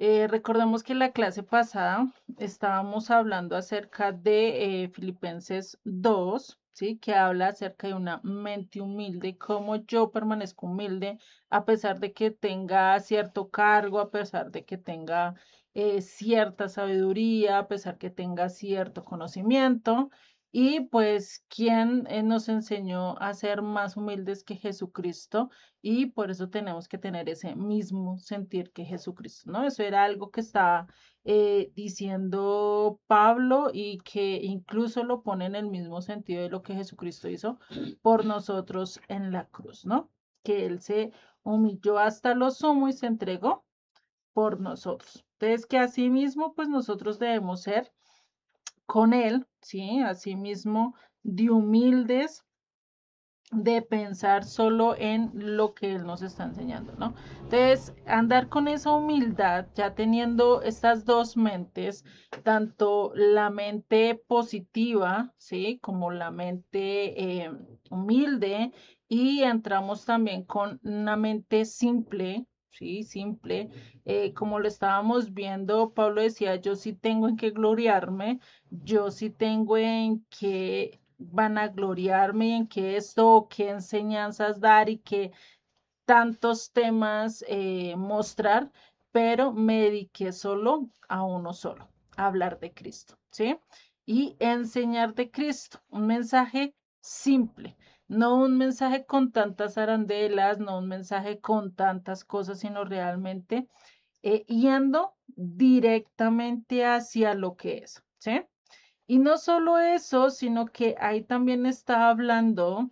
Recordemos que en la clase pasada estábamos hablando acerca de Filipenses 2, ¿sí? Que habla acerca de una mente humilde, cómo yo permanezco humilde a pesar de que tenga cierto cargo, a pesar de que tenga cierta sabiduría, a pesar que tenga cierto conocimiento. Y pues, ¿quién nos enseñó a ser más humildes que Jesucristo? Y por eso tenemos que tener ese mismo sentir que Jesucristo, ¿no? Eso era algo que estaba diciendo Pablo y que incluso lo pone en el mismo sentido de lo que Jesucristo hizo por nosotros en la cruz, ¿no? Que Él se humilló hasta lo sumo y se entregó por nosotros. Entonces, que así mismo, pues nosotros debemos ser con Él, ¿sí? Asimismo, de humildes, de pensar solo en lo que Él nos está enseñando, ¿no? Entonces, andar con esa humildad, ya teniendo estas dos mentes, tanto la mente positiva, ¿sí? Como la mente humilde, y entramos también con una mente simple, ¿sí? Simple, como lo estábamos viendo, Pablo decía, yo sí tengo en qué gloriarme, yo sí tengo en qué vanagloriarme y en qué esto, qué enseñanzas dar y qué tantos temas mostrar, pero me dediqué solo a uno solo, a hablar de Cristo, ¿sí? Y enseñar de Cristo, un mensaje simple, no un mensaje con tantas arandelas, no un mensaje con tantas cosas, sino realmente yendo directamente hacia lo que es, ¿sí? Y no solo eso, sino que ahí también está hablando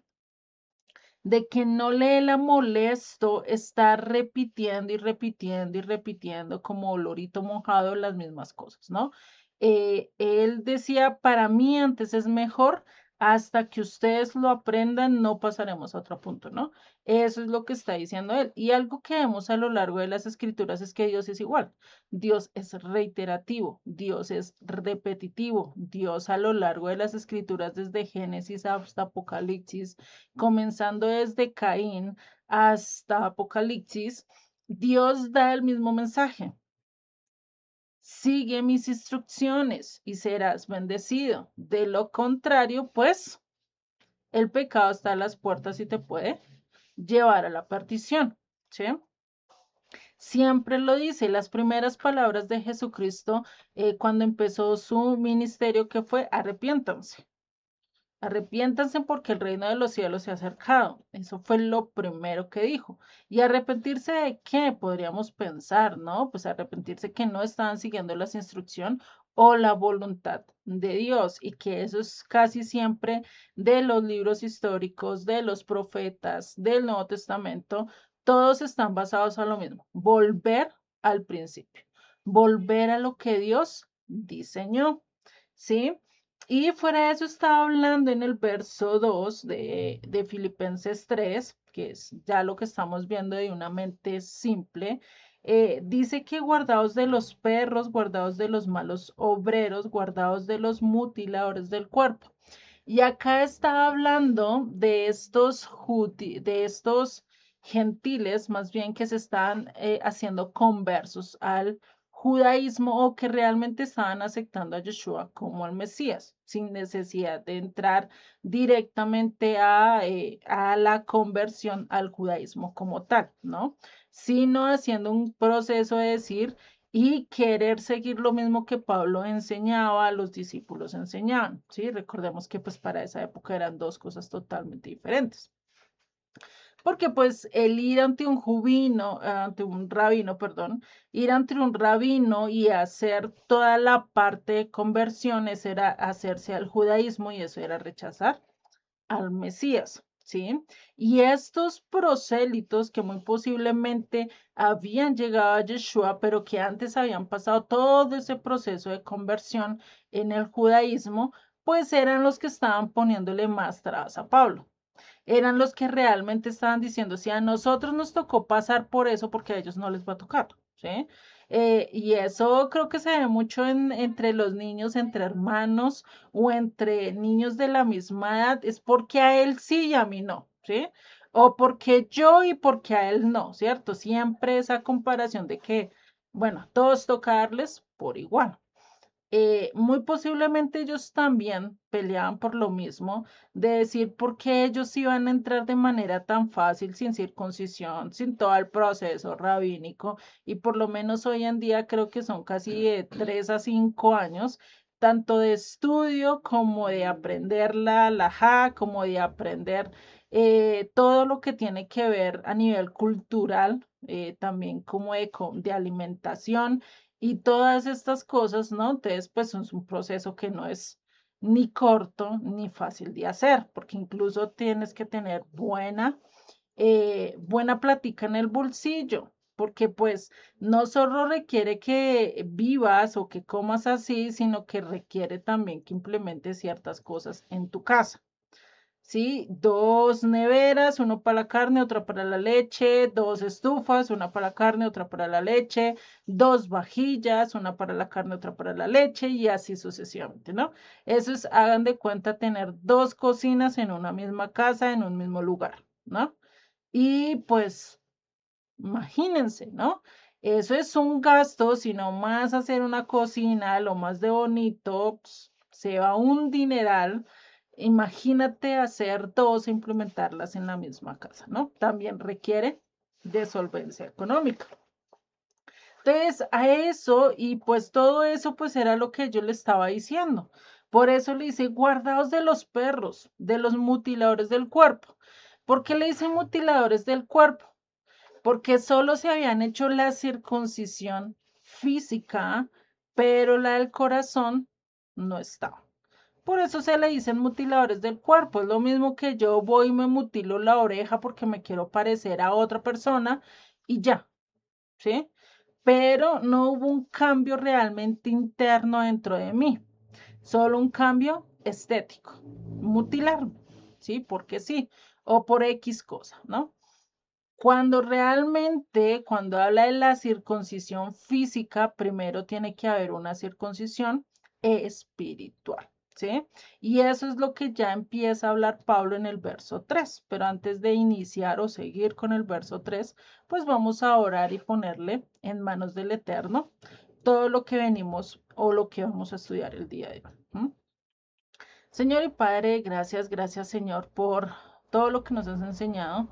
de que no le era molesto estar repitiendo y repitiendo y repitiendo como olorito mojado las mismas cosas, ¿no? Él decía, para mí antes es mejor, hasta que ustedes lo aprendan, no pasaremos a otro punto, ¿no? Eso es lo que está diciendo él. Y algo que vemos a lo largo de las escrituras es que Dios es igual. Dios es reiterativo, Dios es repetitivo, Dios a lo largo de las escrituras, desde Génesis hasta Apocalipsis, comenzando desde Caín hasta Apocalipsis, Dios da el mismo mensaje. Sigue mis instrucciones y serás bendecido. De lo contrario, pues el pecado está a las puertas y te puede llevar a la perdición. ¿Sí? Siempre lo dice, las primeras palabras de Jesucristo cuando empezó su ministerio, que fue arrepiéntanse. Arrepiéntanse porque el reino de los cielos se ha acercado. Eso fue lo primero que dijo. ¿Y arrepentirse de qué? Podríamos pensar, ¿no? Pues arrepentirse que no estaban siguiendo las instrucciones o la voluntad de Dios y que eso es casi siempre de los libros históricos, de los profetas, del Nuevo Testamento, todos están basados a lo mismo, volver al principio, volver a lo que Dios diseñó, ¿sí? Y fuera de eso estaba hablando en el verso 2 de Filipenses 3, que es ya lo que estamos viendo de una mente simple. Dice que guardaos de los perros, guardaos de los malos obreros, guardaos de los mutiladores del cuerpo. Y acá está hablando de de estos gentiles, más bien que se están haciendo conversos al judaísmo o que realmente estaban aceptando a Yeshua como el Mesías, sin necesidad de entrar directamente a la conversión al judaísmo como tal, ¿no? Sino haciendo un proceso de decir y querer seguir lo mismo que Pablo enseñaba, los discípulos enseñaban, ¿sí? Recordemos que pues para esa época eran dos cosas totalmente diferentes. Porque pues el ir ante un ante un rabino, perdón, ir ante un rabino y hacer toda la parte de conversiones era hacerse al judaísmo y eso era rechazar al Mesías, ¿sí? Y estos prosélitos que muy posiblemente habían llegado a Yeshua, pero que antes habían pasado todo ese proceso de conversión en el judaísmo, pues eran los que estaban poniéndole más trabas a Pablo. Eran los que realmente estaban diciendo, si a nosotros nos tocó pasar por eso, porque a ellos no les va a tocar, ¿sí? Y eso creo que se ve mucho entre los niños, entre hermanos o entre niños de la misma edad, es porque a él sí y a mí no, ¿sí? O porque yo y porque a él no, ¿cierto? Siempre esa comparación de que Bueno, todos toca darles por igual. Muy posiblemente ellos también peleaban por lo mismo, de decir por qué ellos iban a entrar de manera tan fácil, sin circuncisión, sin todo el proceso rabínico, y por lo menos hoy en día creo que son casi de 3 a 5 años, tanto de estudio como de aprender la halajá, como de aprender todo lo que tiene que ver a nivel cultural, también como de alimentación y todas estas cosas, ¿no? Entonces, pues es un proceso que no es ni corto ni fácil de hacer, porque incluso tienes que tener buena plática en el bolsillo, porque pues no solo requiere que vivas o que comas así, sino que requiere también que implementes ciertas cosas en tu casa. ¿Sí? 2 neveras, uno para la carne, otra para la leche, 2 estufas, una para la carne, otra para la leche, 2 vajillas, una para la carne, otra para la leche y así sucesivamente, ¿no? Eso es, hagan de cuenta, tener 2 cocinas en una misma casa, en un mismo lugar, ¿no? Y pues, imagínense, ¿no? Eso es un gasto, si no más hacer una cocina, lo más de bonito, pues, se va un dineral. Imagínate hacer dos e implementarlas en la misma casa, ¿no? También requiere de solvencia económica. Entonces, a eso, y pues todo eso, pues era lo que yo le estaba diciendo. Por eso le dice, guardaos de los perros, de los mutiladores del cuerpo. ¿Por qué le dice mutiladores del cuerpo? Porque solo se habían hecho la circuncisión física, pero la del corazón no estaba. Por eso se le dicen mutiladores del cuerpo. Es lo mismo que yo voy y me mutilo la oreja porque me quiero parecer a otra persona y ya, ¿sí? Pero no hubo un cambio realmente interno dentro de mí, solo un cambio estético, mutilarme, ¿sí? Porque sí, o por X cosa, ¿no? Cuando realmente, cuando habla de la circuncisión física, primero tiene que haber una circuncisión espiritual, ¿sí? Y eso es lo que ya empieza a hablar Pablo en el verso 3. Pero antes de iniciar o seguir con el verso 3, pues vamos a orar y ponerle en manos del Eterno todo lo que venimos o lo que vamos a estudiar el día de hoy. ¿Mm? Señor y Padre, gracias, gracias Señor por todo lo que nos has enseñado,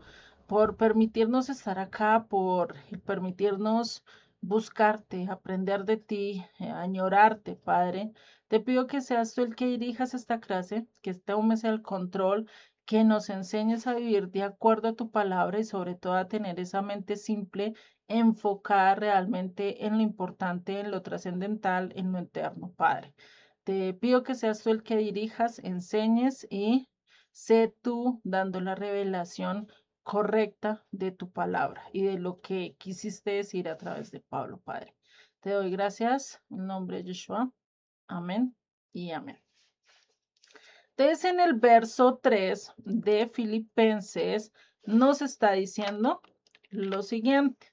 por permitirnos estar acá, por permitirnos buscarte, aprender de ti, añorarte, Padre. Te pido que seas tú el que dirijas esta clase, que tomes el control, que nos enseñes a vivir de acuerdo a tu palabra y sobre todo a tener esa mente simple, enfocada realmente en lo importante, en lo trascendental, en lo eterno, Padre. Te pido que seas tú el que dirijas, enseñes y sé tú dando la revelación correcta de tu palabra y de lo que quisiste decir a través de Pablo, Padre. Te doy gracias en nombre de Yeshua. Amén y amén. Entonces, en el verso 3 de Filipenses nos está diciendo lo siguiente.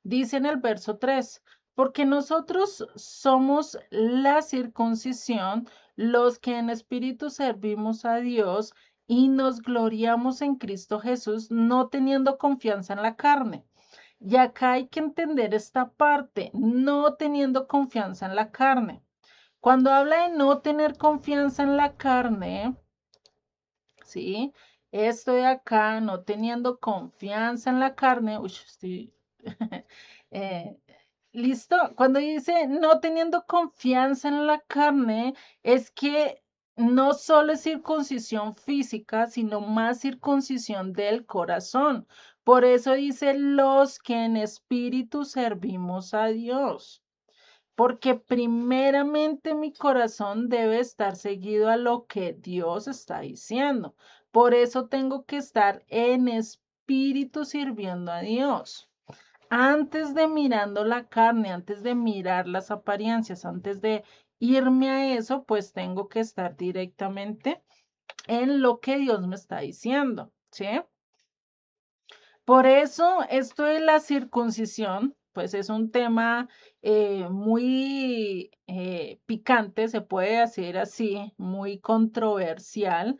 Dice en el verso 3, porque nosotros somos la circuncisión, los que en espíritu servimos a Dios y nos gloriamos en Cristo Jesús, no teniendo confianza en la carne. Y acá hay que entender esta parte, no teniendo confianza en la carne. Cuando habla de no tener confianza en la carne, ¿sí? Estoy acá no teniendo confianza en la carne. Uy, estoy... eh, ¿Listo? Cuando dice no teniendo confianza en la carne, es que no solo es circuncisión física, sino más circuncisión del corazón. Por eso dice los que en espíritu servimos a Dios. Porque primeramente mi corazón debe estar seguido a lo que Dios está diciendo. Por eso tengo que estar en espíritu sirviendo a Dios. Antes de mirando la carne, antes de mirar las apariencias, antes de irme a eso, pues tengo que estar directamente en lo que Dios me está diciendo, ¿sí? Por eso, esto de la circuncisión, pues es un tema muy picante, se puede decir así, muy controversial.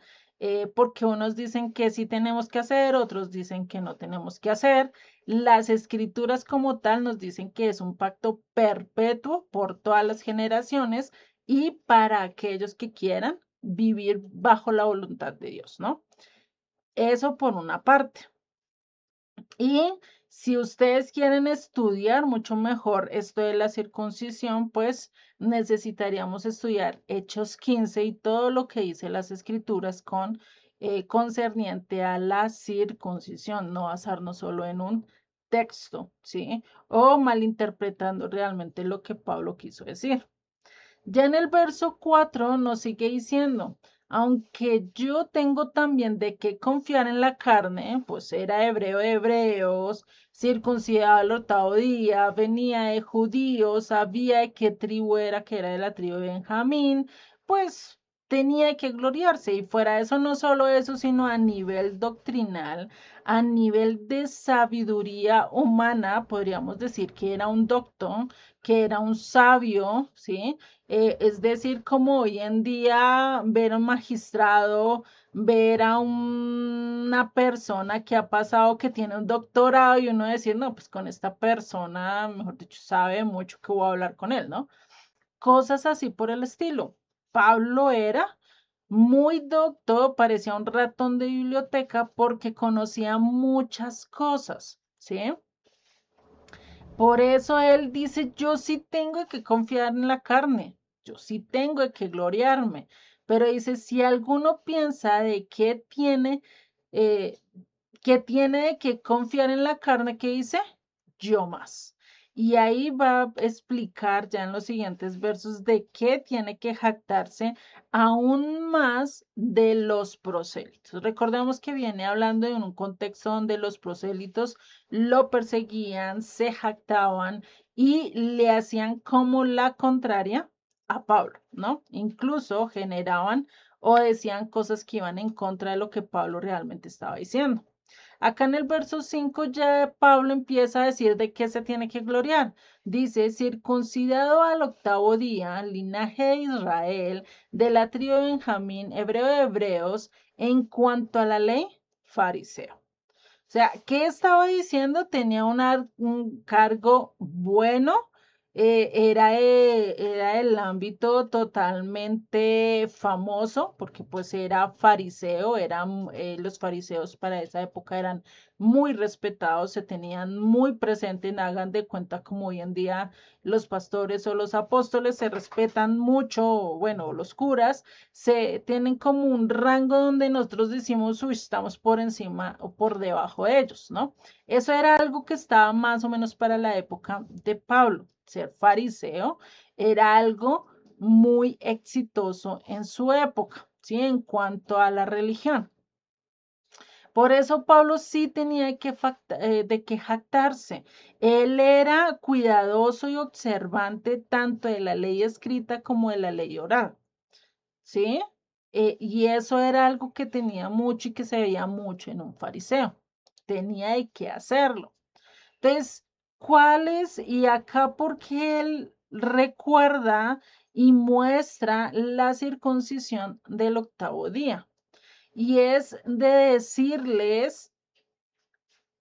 porque unos dicen que sí tenemos que hacer, otros dicen que no tenemos que hacer. Las escrituras como tal nos dicen que es un pacto perpetuo por todas las generaciones y para aquellos que quieran vivir bajo la voluntad de Dios, ¿no? Eso por una parte. Y si ustedes quieren estudiar mucho mejor esto de la circuncisión, pues necesitaríamos estudiar Hechos 15 y todo lo que dice las escrituras concerniente a la circuncisión, no basarnos solo en un texto, ¿sí? O malinterpretando realmente lo que Pablo quiso decir. Ya en el verso 4 nos sigue diciendo, aunque yo tengo también de qué confiar en la carne, pues era hebreo de hebreos, circuncidado al octavo día, venía de judíos, sabía de qué tribu era, que era de la tribu de Benjamín, pues tenía que gloriarse. Y fuera de eso, no solo eso, sino a nivel doctrinal, a nivel de sabiduría humana, podríamos decir que era un doctor, que era un sabio, ¿sí? Es decir, como hoy en día ver a un magistrado, ver a una persona que ha pasado, que tiene un doctorado y uno decir, no, pues con esta persona, mejor dicho, sabe mucho que voy a hablar con él, ¿no? Cosas así por el estilo. Pablo era muy doctor, parecía un ratón de biblioteca porque conocía muchas cosas, ¿sí? Por eso él dice, yo sí tengo que confiar en la carne, yo sí tengo que gloriarme, pero dice, si alguno piensa de eh, que tiene que confiar en la carne, ¿qué dice? Yo más. Y ahí va a explicar ya en los siguientes versos de qué tiene que jactarse aún más de los prosélitos. Recordemos que viene hablando en un contexto donde los prosélitos lo perseguían, se jactaban y le hacían como la contraria a Pablo, ¿no? Incluso generaban o decían cosas que iban en contra de lo que Pablo realmente estaba diciendo. Acá en el verso 5 ya Pablo empieza a decir de qué se tiene que gloriar. Dice, circuncidado al octavo día, linaje de Israel, de la tribu de Benjamín, hebreo de hebreos, en cuanto a la ley, fariseo. O sea, ¿qué estaba diciendo? Tenía un cargo bueno, era el ámbito totalmente famoso, porque pues era fariseo, los fariseos para esa época eran muy respetados, se tenían muy presente, hagan de cuenta como hoy en día los pastores o los apóstoles se respetan mucho, bueno, los curas se tienen como un rango donde nosotros decimos, uy, estamos por encima o por debajo de ellos, ¿no? Eso era algo que estaba más o menos para la época de Pablo. Ser fariseo era algo muy exitoso en su época, ¿sí? En cuanto a la religión. Por eso Pablo sí tenía de que jactarse. Él era cuidadoso y observante tanto de la ley escrita como de la ley oral. ¿Sí? Y eso era algo que tenía mucho y que se veía mucho en un fariseo. Tenía de qué hacerlo. Entonces, ¿cuáles? Y acá porque él recuerda y muestra la circuncisión del octavo día. Y es de decirles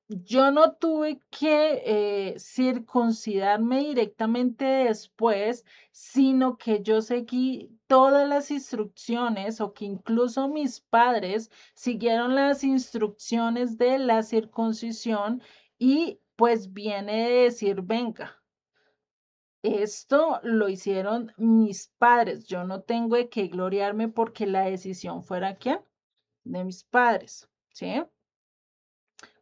yo no tuve que circuncidarme directamente después, sino que yo seguí todas las instrucciones o que incluso mis padres siguieron las instrucciones de la circuncisión y pues viene de decir, venga, esto lo hicieron mis padres, yo no tengo de qué gloriarme porque la decisión fuera quién, de mis padres, ¿sí?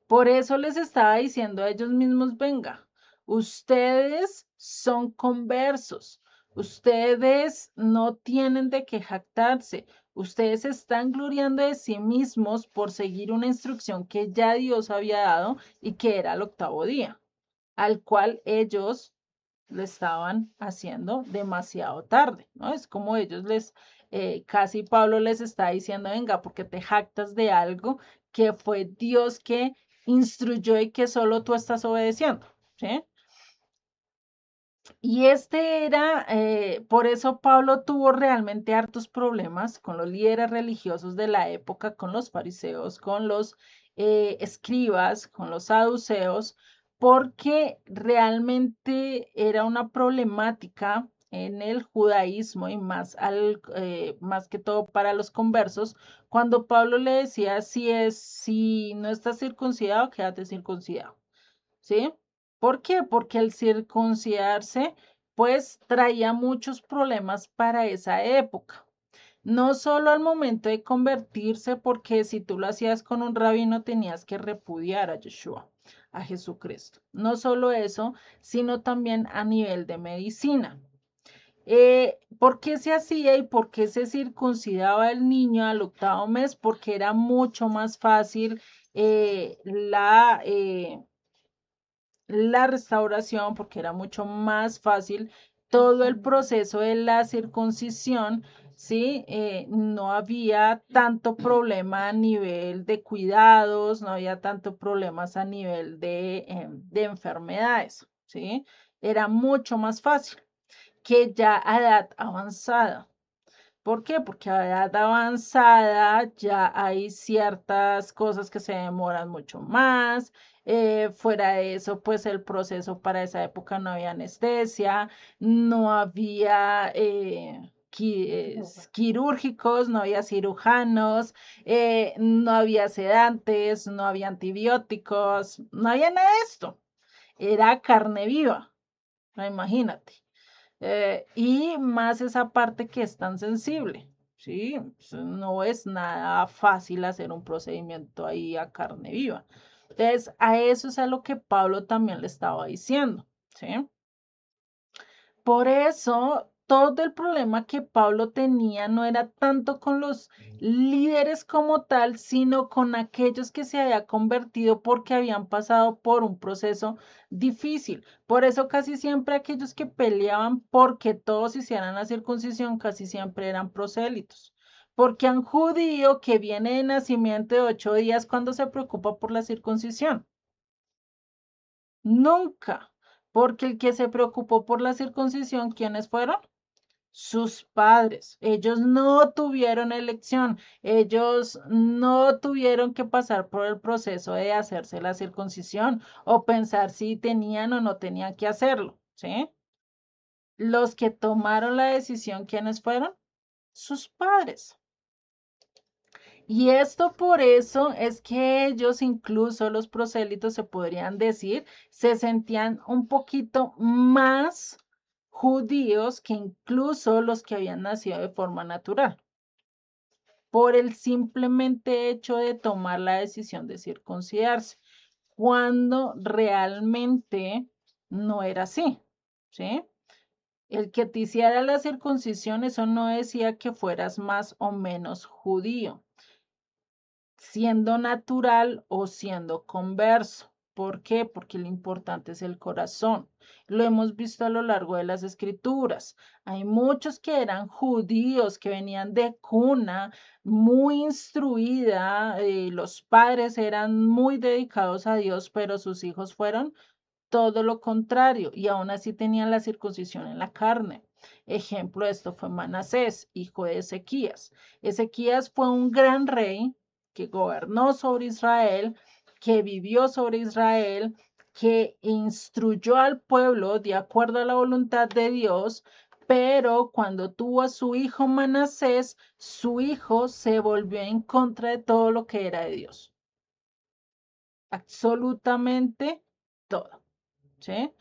Por eso les estaba diciendo a ellos mismos, venga, ustedes son conversos, ustedes no tienen de qué jactarse, ustedes están gloriando de sí mismos por seguir una instrucción que ya Dios había dado y que era el octavo día, al cual ellos lo estaban haciendo demasiado tarde, ¿no? Es como casi Pablo les está diciendo, venga, porque te jactas de algo que fue Dios que instruyó y que solo tú estás obedeciendo, ¿sí? Y este era, por eso Pablo tuvo realmente hartos problemas con los líderes religiosos de la época, con los fariseos, con los escribas, con los saduceos, porque realmente era una problemática en el judaísmo y más, más que todo para los conversos, cuando Pablo le decía, si no estás circuncidado, quédate circuncidado. ¿Sí? ¿Por qué? Porque el circuncidarse, pues traía muchos problemas para esa época. No solo al momento de convertirse, porque si tú lo hacías con un rabino tenías que repudiar a Yeshua, a Jesucristo. No solo eso, sino también a nivel de medicina. ¿Por qué se hacía y por qué se circuncidaba el niño al octavo mes? Porque era mucho más fácil la restauración, porque era mucho más fácil todo el proceso de la circuncisión, ¿sí? No había tanto problema a nivel de cuidados, no había tanto problemas a nivel de enfermedades, ¿sí? Era mucho más fácil que ya a edad avanzada. ¿Por qué? Porque a edad avanzada ya hay ciertas cosas que se demoran mucho más. Fuera de eso, pues el proceso para esa época no había anestesia, no había quirúrgicos, no había cirujanos, no había sedantes, no había antibióticos, no había nada de esto. Era carne viva, imagínate. Y más esa parte que es tan sensible, ¿sí? Pues, no es nada fácil hacer un procedimiento ahí a carne viva. Entonces, a eso es a lo que Pablo también le estaba diciendo, ¿sí? Por eso, todo el problema que Pablo tenía no era tanto con los líderes como tal, sino con aquellos que se había convertido porque habían pasado por un proceso difícil. Por eso casi siempre aquellos que peleaban porque todos hicieran la circuncisión, casi siempre eran prosélitos. Porque a un judío que viene de nacimiento de 8 días, ¿cuándo se preocupa por la circuncisión? Nunca, porque el que se preocupó por la circuncisión, ¿quiénes fueron? Sus padres. Ellos no tuvieron elección, ellos no tuvieron que pasar por el proceso de hacerse la circuncisión o pensar si tenían o no tenían que hacerlo, ¿sí? Los que tomaron la decisión, ¿quiénes fueron? Sus padres. Y esto por eso es que ellos, incluso los prosélitos, se podrían decir, se sentían un poquito más judíos que incluso los que habían nacido de forma natural, por el simplemente hecho de tomar la decisión de circuncidarse, cuando realmente no era así, ¿sí? El que te hiciera la circuncisión, eso no decía que fueras más o menos judío, siendo natural o siendo converso. ¿Por qué? Porque lo importante es el corazón. Lo hemos visto a lo largo de las escrituras. Hay muchos que eran judíos, que venían de cuna muy instruida, los padres eran muy dedicados a Dios, pero sus hijos fueron todo lo contrario y aún así tenían la circuncisión en la carne. Ejemplo de esto fue Manasés, hijo de Ezequías. Ezequías fue un gran rey que gobernó sobre Israel, que vivió sobre Israel, que instruyó al pueblo de acuerdo a la voluntad de Dios, pero cuando tuvo a su hijo Manasés, su hijo se volvió en contra de todo lo que era de Dios. Absolutamente todo. ¿Sí?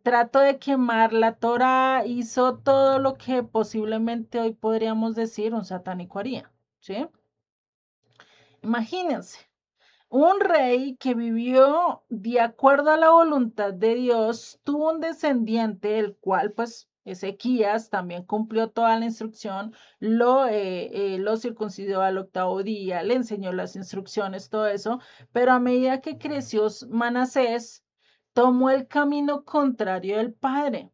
Trato de quemar la Torah, hizo todo lo que posiblemente hoy podríamos decir un satánico haría, ¿sí? Imagínense, un rey que vivió de acuerdo a la voluntad de Dios, tuvo un descendiente, el cual pues Ezequías también cumplió toda la instrucción, lo circuncidó al octavo día, le enseñó las instrucciones, todo eso, pero a medida que creció Manasés, tomó el camino contrario del padre,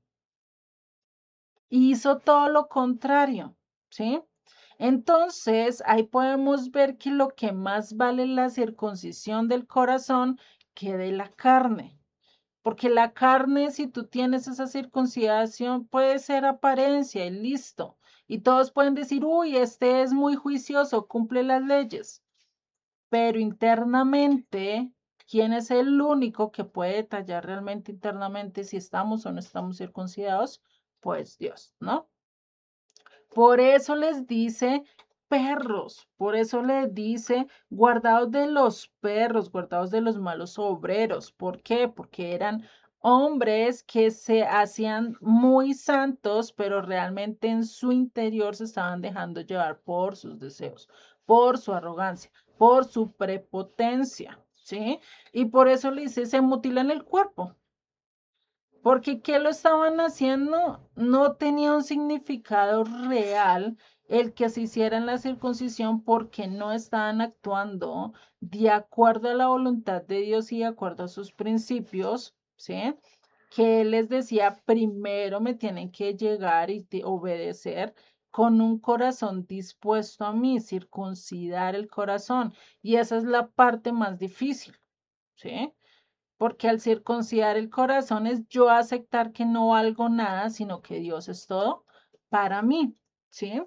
hizo todo lo contrario, ¿sí? Entonces, ahí podemos ver que lo que más vale es la circuncisión del corazón que de la carne. Porque la carne, si tú tienes esa circuncisión, puede ser apariencia y listo. Y todos pueden decir, uy, este es muy juicioso, cumple las leyes. Pero internamente, ¿quién es el único que puede detallar realmente internamente si estamos o no estamos circuncidados? Pues Dios, ¿no? Por eso les dice perros, por eso les dice guardados de los perros, guardados de los malos obreros. ¿Por qué? Porque eran hombres que se hacían muy santos, pero realmente en su interior se estaban dejando llevar por sus deseos, por su arrogancia, por su prepotencia, ¿sí? Y por eso le dice, se mutilan el cuerpo. Porque ¿qué lo estaban haciendo? No tenía un significado real el que se hicieran la circuncisión porque no estaban actuando de acuerdo a la voluntad de Dios y de acuerdo a sus principios, ¿sí? Que Él les decía, primero me tienen que llegar y obedecer con un corazón dispuesto a mí, circuncidar el corazón. Y esa es la parte más difícil, ¿sí? Porque al circuncidar el corazón es yo aceptar que no valgo nada, sino que Dios es todo para mí, ¿sí?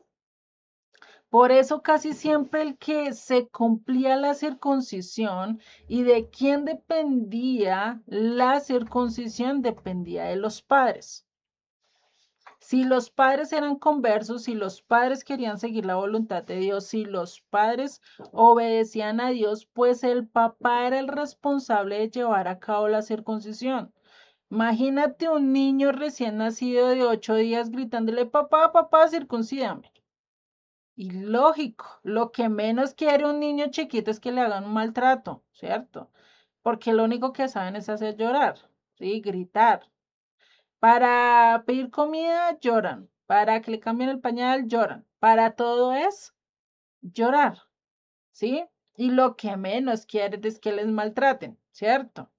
Por eso casi siempre el que se cumplía la circuncisión y de quién dependía la circuncisión dependía de los padres. Si los padres eran conversos, si los padres querían seguir la voluntad de Dios, si los padres obedecían a Dios, pues el papá era el responsable de llevar a cabo la circuncisión. Imagínate un niño recién nacido de 8 días gritándole, papá, papá, circuncídame. Y lógico, lo que menos quiere un niño chiquito es que le hagan un maltrato, ¿cierto? Porque lo único que saben es hacer llorar, ¿sí? Gritar. Para pedir comida, lloran. Para que le cambien el pañal, lloran. Para todo es llorar, ¿sí? Y lo que menos quieren es que les maltraten, ¿cierto?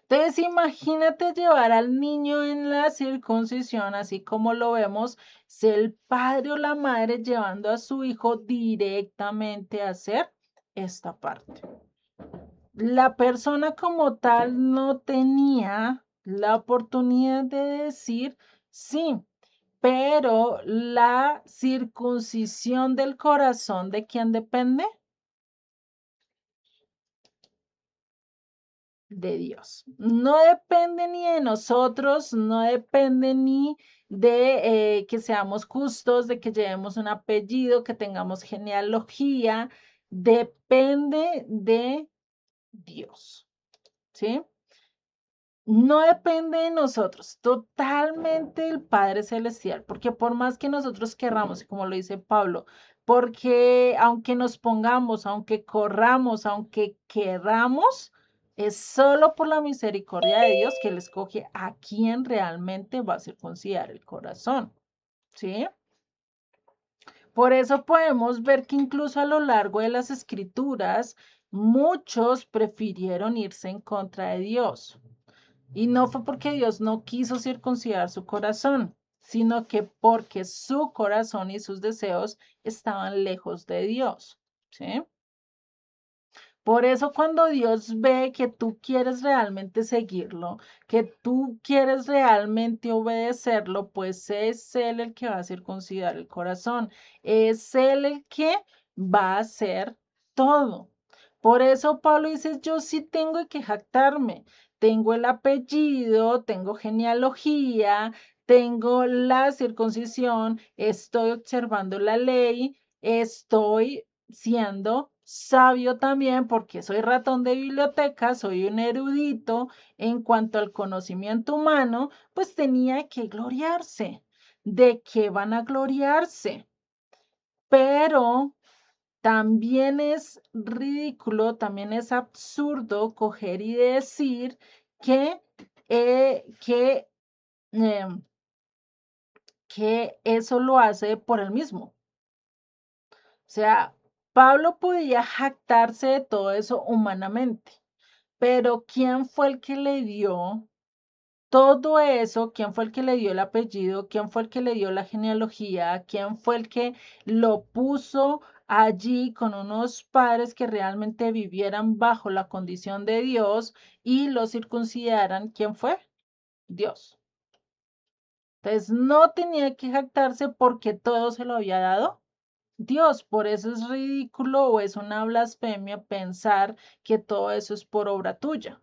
Entonces, imagínate llevar al niño en la circuncisión, así como lo vemos, si el padre o la madre llevando a su hijo directamente a hacer esta parte. La persona como tal no tenía la oportunidad de decir sí, pero la circuncisión del corazón, ¿de quién depende? De Dios. No depende ni de nosotros, no depende ni de que seamos justos, de que llevemos un apellido, que tengamos genealogía, depende de Dios, ¿sí? No depende de nosotros, totalmente del Padre Celestial, porque por más que nosotros querramos, y como lo dice Pablo, porque aunque nos pongamos, aunque corramos, aunque queramos, es solo por la misericordia de Dios que Él escoge a quien realmente va a circuncidar el corazón, ¿sí? Por eso podemos ver que incluso a lo largo de las escrituras, muchos prefirieron irse en contra de Dios. Y no fue porque Dios no quiso circuncidar su corazón, sino que porque su corazón y sus deseos estaban lejos de Dios, ¿sí? Por eso cuando Dios ve que tú quieres realmente seguirlo, que tú quieres realmente obedecerlo, pues es Él el que va a circuncidar el corazón, es Él el que va a hacer todo. Por eso Pablo dice, yo sí tengo que jactarme, tengo el apellido, tengo genealogía, tengo la circuncisión, estoy observando la ley, estoy siendo sabio también porque soy ratón de biblioteca, soy un erudito en cuanto al conocimiento humano, pues tenía que gloriarse. ¿De qué van a gloriarse? Pero también es ridículo, también es absurdo coger y decir que, eh, que, em, que eso lo hace por él mismo. O sea, Pablo podía jactarse de todo eso humanamente, pero ¿quién fue el que le dio todo eso? ¿Quién fue el que le dio el apellido? ¿Quién fue el que le dio la genealogía? ¿Quién fue el que lo puso allí con unos padres que realmente vivieran bajo la condición de Dios y lo circuncidaran. ¿Quién fue? Dios. Entonces no tenía que jactarse porque todo se lo había dado Dios. Por eso es ridículo o es una blasfemia pensar que todo eso es por obra tuya.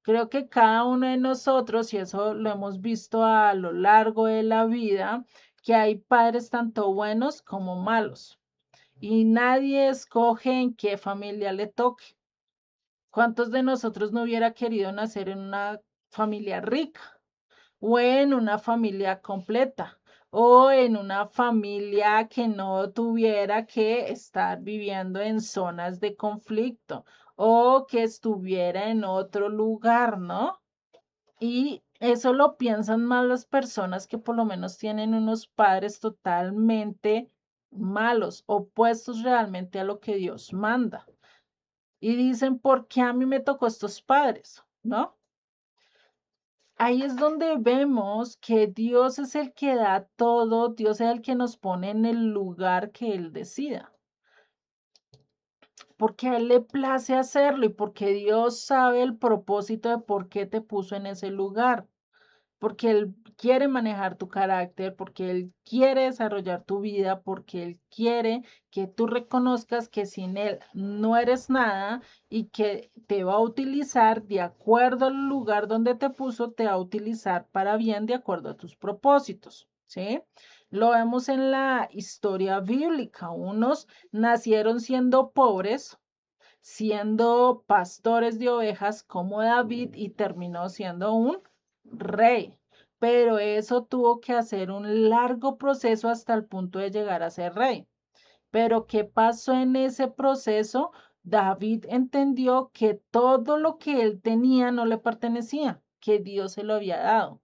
Creo que cada uno de nosotros, y eso lo hemos visto a lo largo de la vida, que hay padres tanto buenos como malos. Y nadie escoge en qué familia le toque. ¿Cuántos de nosotros no hubiera querido nacer en una familia rica o en una familia completa o en una familia que no tuviera que estar viviendo en zonas de conflicto o que estuviera en otro lugar, ¿no? Y eso lo piensan más las personas que por lo menos tienen unos padres totalmente malos, opuestos realmente a lo que Dios manda. Y dicen, ¿por qué a mí me tocó estos padres? ¿No? Ahí es donde vemos que Dios es el que da todo, Dios es el que nos pone en el lugar que Él decida, porque a Él le place hacerlo y porque Dios sabe el propósito de por qué te puso en ese lugar. Porque Él quiere manejar tu carácter, porque Él quiere desarrollar tu vida, porque Él quiere que tú reconozcas que sin Él no eres nada y que te va a utilizar de acuerdo al lugar donde te puso, te va a utilizar para bien de acuerdo a tus propósitos, ¿sí? Lo vemos en la historia bíblica. Unos nacieron siendo pobres, siendo pastores de ovejas como David y terminó siendo un rey. Pero eso tuvo que hacer un largo proceso hasta el punto de llegar a ser rey. Pero ¿qué pasó en ese proceso? David entendió que todo lo que él tenía no le pertenecía, que Dios se lo había dado.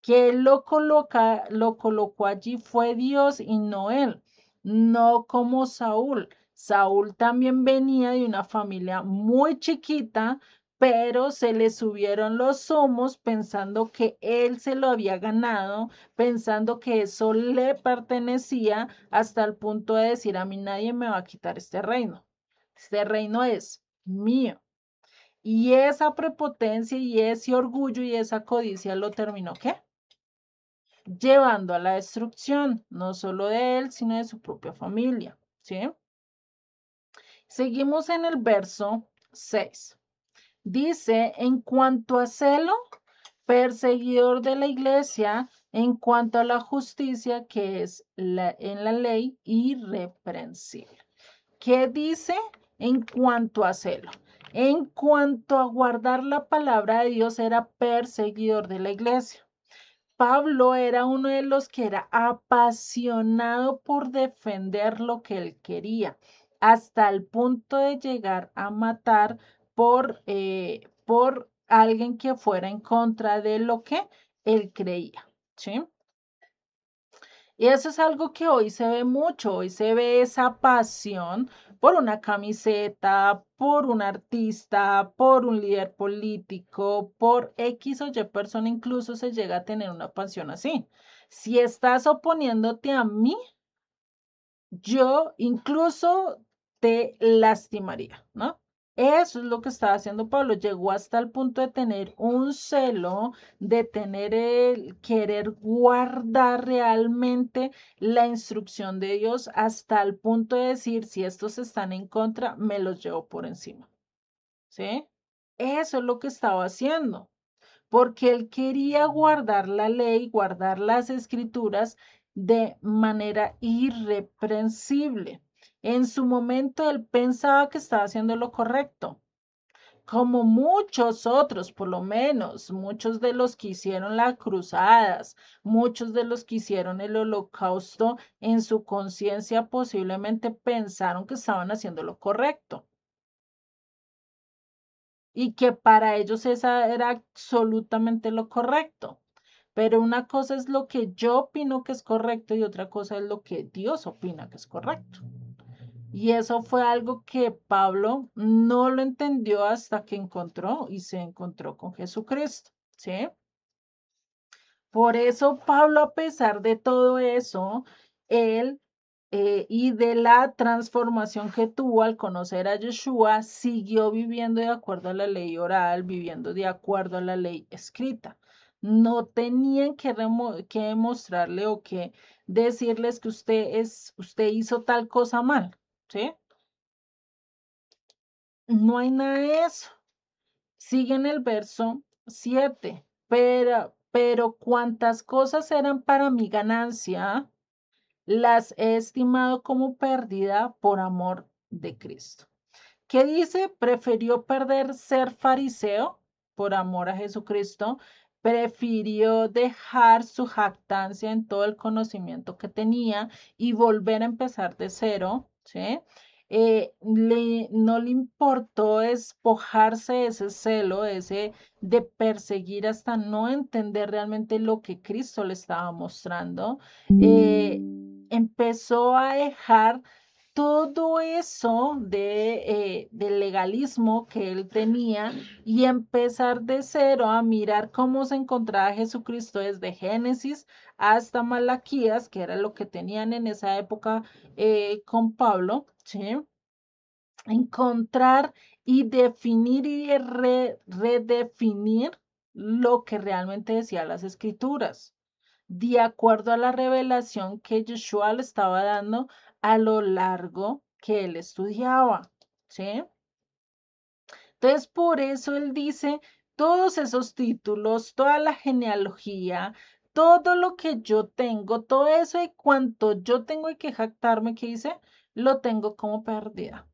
Que él lo colocó allí fue Dios y no él, no como Saúl. Saúl también venía de una familia muy chiquita, pero se le subieron los humos pensando que él se lo había ganado, pensando que eso le pertenecía, hasta el punto de decir, a mí nadie me va a quitar este reino es mío. Y esa prepotencia y ese orgullo y esa codicia lo terminó, ¿qué? Llevando a la destrucción, no solo de él, sino de su propia familia, ¿sí? Seguimos en el verso 6. Dice, en cuanto a celo, perseguidor de la iglesia, en cuanto a la justicia que es en la ley, irreprensible. ¿Qué dice en cuanto a celo? En cuanto a guardar la palabra de Dios, era perseguidor de la iglesia. Pablo era uno de los que era apasionado por defender lo que él quería, hasta el punto de llegar a matar por alguien que fuera en contra de lo que él creía, ¿sí? Y eso es algo que hoy se ve mucho, hoy se ve esa pasión por una camiseta, por un artista, por un líder político, por X o Y persona, incluso se llega a tener una pasión así. Si estás oponiéndote a mí, yo incluso te lastimaría, ¿no? Eso es lo que estaba haciendo Pablo. Llegó hasta el punto de tener un celo, de tener el querer guardar realmente la instrucción de Dios hasta el punto de decir, si estos están en contra, me los llevo por encima. ¿Sí? Eso es lo que estaba haciendo, porque él quería guardar la ley, guardar las escrituras de manera irreprensible. En su momento él pensaba que estaba haciendo lo correcto, como muchos otros, por lo menos, muchos de los que hicieron las cruzadas, muchos de los que hicieron el holocausto, en su conciencia posiblemente pensaron que estaban haciendo lo correcto y que para ellos esa era absolutamente lo correcto. Pero una cosa es lo que yo opino que es correcto y otra cosa es lo que Dios opina que es correcto. Y eso fue algo que Pablo no lo entendió hasta que encontró y se encontró con Jesucristo, ¿sí? Por eso Pablo, a pesar de todo eso, él y de la transformación que tuvo al conocer a Yeshua, siguió viviendo de acuerdo a la ley oral, viviendo de acuerdo a la ley escrita. No tenían que demostrarle o que decirles que usted hizo tal cosa mal, ¿sí? No hay nada de eso. Sigue en el verso 7. Pero cuantas cosas eran para mi ganancia, las he estimado como pérdida por amor de Cristo. ¿Qué dice? Prefirió perder ser fariseo por amor a Jesucristo, prefirió dejar su jactancia en todo el conocimiento que tenía y volver a empezar de cero, ¿sí? No le importó despojarse de ese celo, de perseguir hasta no entender realmente lo que Cristo le estaba mostrando. Empezó a dejar todo eso del legalismo que él tenía y empezar de cero a mirar cómo se encontraba Jesucristo desde Génesis hasta Malaquías, que era lo que tenían en esa época con Pablo, ¿sí? Encontrar y definir y redefinir lo que realmente decía las escrituras de acuerdo a la revelación que Yeshua le estaba dando a lo largo que él estudiaba, ¿sí? Entonces, por eso él dice, todos esos títulos, toda la genealogía, todo lo que yo tengo, todo eso y cuanto yo tengo y que jactarme, que dice, lo tengo como pérdida.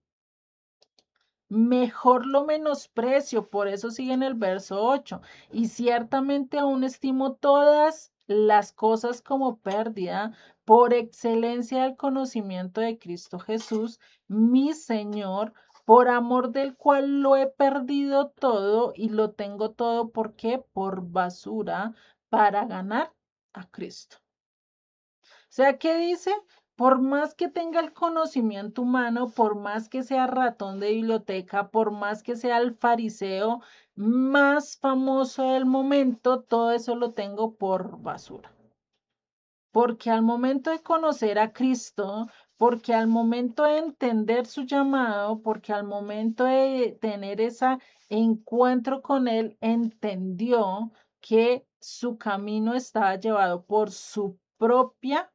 Mejor lo menosprecio, por eso sigue en el verso 8. Y ciertamente aún estimo todas las cosas como pérdida por excelencia del conocimiento de Cristo Jesús, mi Señor, por amor del cual lo he perdido todo y lo tengo todo, ¿por qué? Por basura para ganar a Cristo. O sea, ¿qué dice? Por más que tenga el conocimiento humano, por más que sea ratón de biblioteca, por más que sea el fariseo más famoso del momento, todo eso lo tengo por basura. Porque al momento de conocer a Cristo, porque al momento de entender su llamado, porque al momento de tener ese encuentro con Él, entendió que su camino estaba llevado por su propia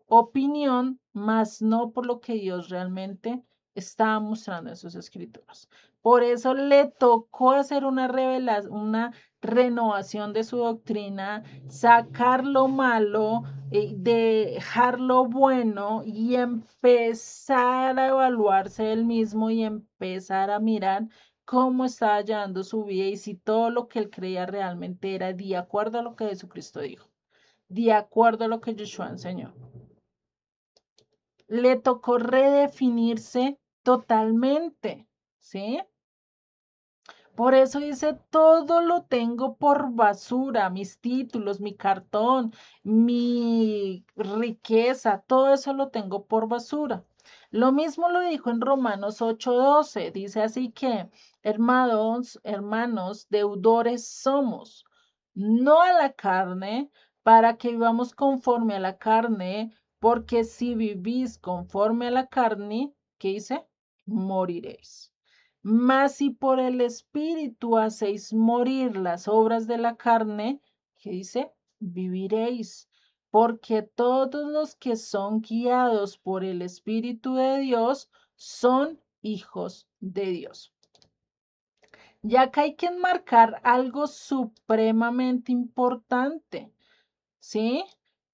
opinión, más no por lo que Dios realmente estaba mostrando en sus escrituras. Por eso le tocó hacer una revelación, una renovación de su doctrina, sacar lo malo, dejar lo bueno y empezar a evaluarse él mismo y empezar a mirar cómo estaba llevando su vida y si todo lo que él creía realmente era de acuerdo a lo que Jesucristo dijo, de acuerdo a lo que Yeshua enseñó. Le tocó redefinirse totalmente, ¿sí? Por eso dice, todo lo tengo por basura, mis títulos, mi cartón, mi riqueza, todo eso lo tengo por basura. Lo mismo lo dijo en Romanos 8:12, dice así que, hermanos, deudores somos, no a la carne, para que vivamos conforme a la carne, porque si vivís conforme a la carne, ¿qué dice? Moriréis. Mas si por el Espíritu hacéis morir las obras de la carne, ¿qué dice? Viviréis. Porque todos los que son guiados por el Espíritu de Dios son hijos de Dios. Ya que hay que enmarcar algo supremamente importante, ¿sí?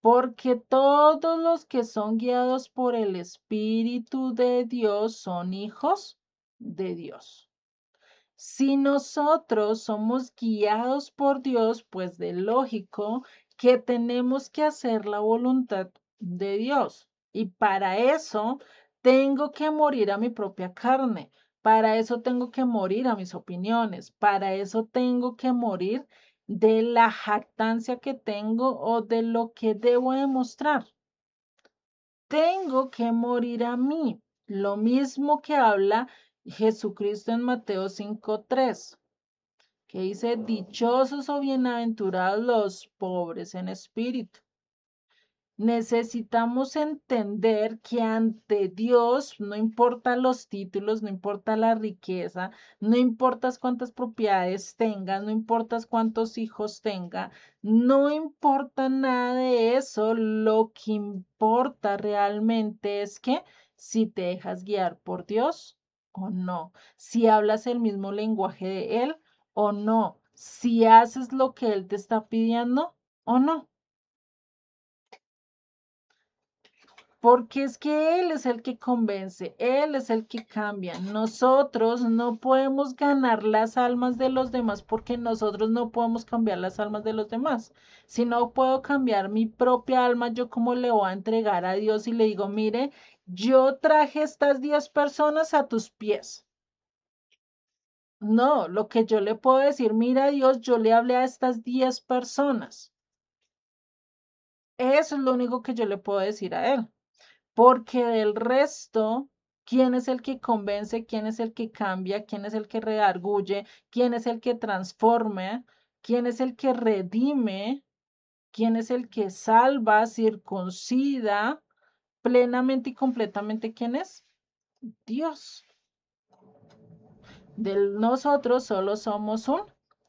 Porque todos los que son guiados por el Espíritu de Dios son hijos de Dios. Si nosotros somos guiados por Dios, pues de lógico que tenemos que hacer la voluntad de Dios. Y para eso tengo que morir a mi propia carne. Para eso tengo que morir a mis opiniones. Para eso tengo que morir de la jactancia que tengo o de lo que debo demostrar. Tengo que morir a mí. Lo mismo que habla Jesucristo en Mateo 5:3, que dice, dichosos o bienaventurados los pobres en espíritu. Necesitamos entender que ante Dios no importa los títulos, no importa la riqueza, no importa cuántas propiedades tengas, no importa cuántos hijos tenga, no importa nada de eso. Lo que importa realmente es que si te dejas guiar por Dios o no, si hablas el mismo lenguaje de Él o no, si haces lo que Él te está pidiendo o no. Porque es que Él es el que convence, Él es el que cambia. Nosotros no podemos ganar las almas de los demás porque nosotros no podemos cambiar las almas de los demás. Si no puedo cambiar mi propia alma, yo cómo le voy a entregar a Dios y le digo, mire, yo traje estas 10 personas a tus pies. No, lo que yo le puedo decir, mira Dios, yo le hablé a estas 10 personas. Eso es lo único que yo le puedo decir a Él. Porque del resto, ¿quién es el que convence? ¿Quién es el que cambia? ¿Quién es el que redarguye? ¿Quién es el que transforma? ¿Quién es el que redime? ¿Quién es el que salva, circuncida plenamente y completamente? ¿Quién es? Dios. Nosotros solo somos un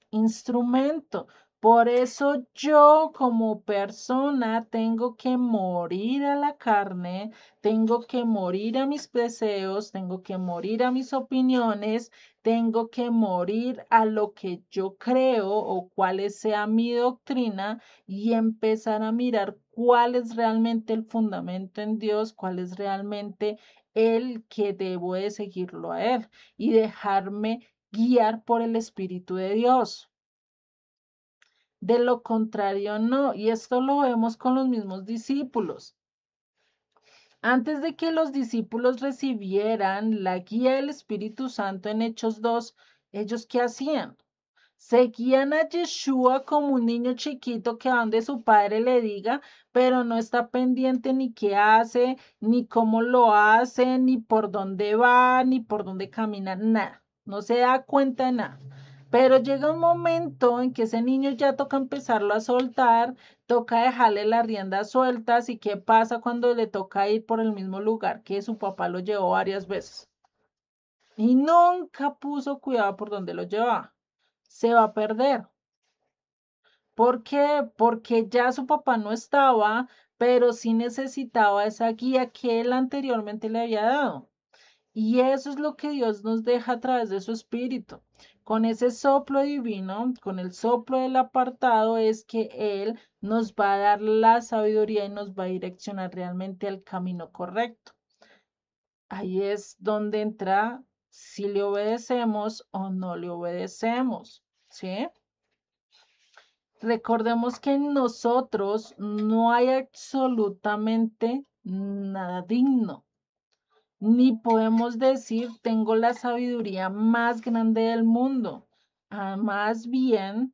instrumento. Por eso yo como persona tengo que morir a la carne, tengo que morir a mis deseos, tengo que morir a mis opiniones, tengo que morir a lo que yo creo o cuál sea mi doctrina y empezar a mirar cuál es realmente el fundamento en Dios, cuál es realmente el que debo de seguirlo a Él y dejarme guiar por el Espíritu de Dios. De lo contrario, no. Y esto lo vemos con los mismos discípulos. Antes de que los discípulos recibieran la guía del Espíritu Santo en Hechos 2, ¿ellos qué hacían? Seguían a Yeshua como un niño chiquito que a donde su padre le diga, pero no está pendiente ni qué hace, ni cómo lo hace, ni por dónde va, ni por dónde camina, nada. No se da cuenta de nada. Pero llega un momento en que ese niño ya toca empezarlo a soltar, toca dejarle las riendas sueltas. ¿Y qué pasa cuando le toca ir por el mismo lugar que su papá lo llevó varias veces? Y nunca puso cuidado por dónde lo llevaba. Se va a perder. ¿Por qué? Porque ya su papá no estaba, pero sí necesitaba esa guía que él anteriormente le había dado. Y eso es lo que Dios nos deja a través de su espíritu. Con ese soplo divino, con el soplo del apartado, es que Él nos va a dar la sabiduría y nos va a direccionar realmente al camino correcto. Ahí es donde entra si le obedecemos o no le obedecemos, ¿sí? Recordemos que en nosotros no hay absolutamente nada digno, ni podemos decir tengo la sabiduría más grande del mundo. Más bien,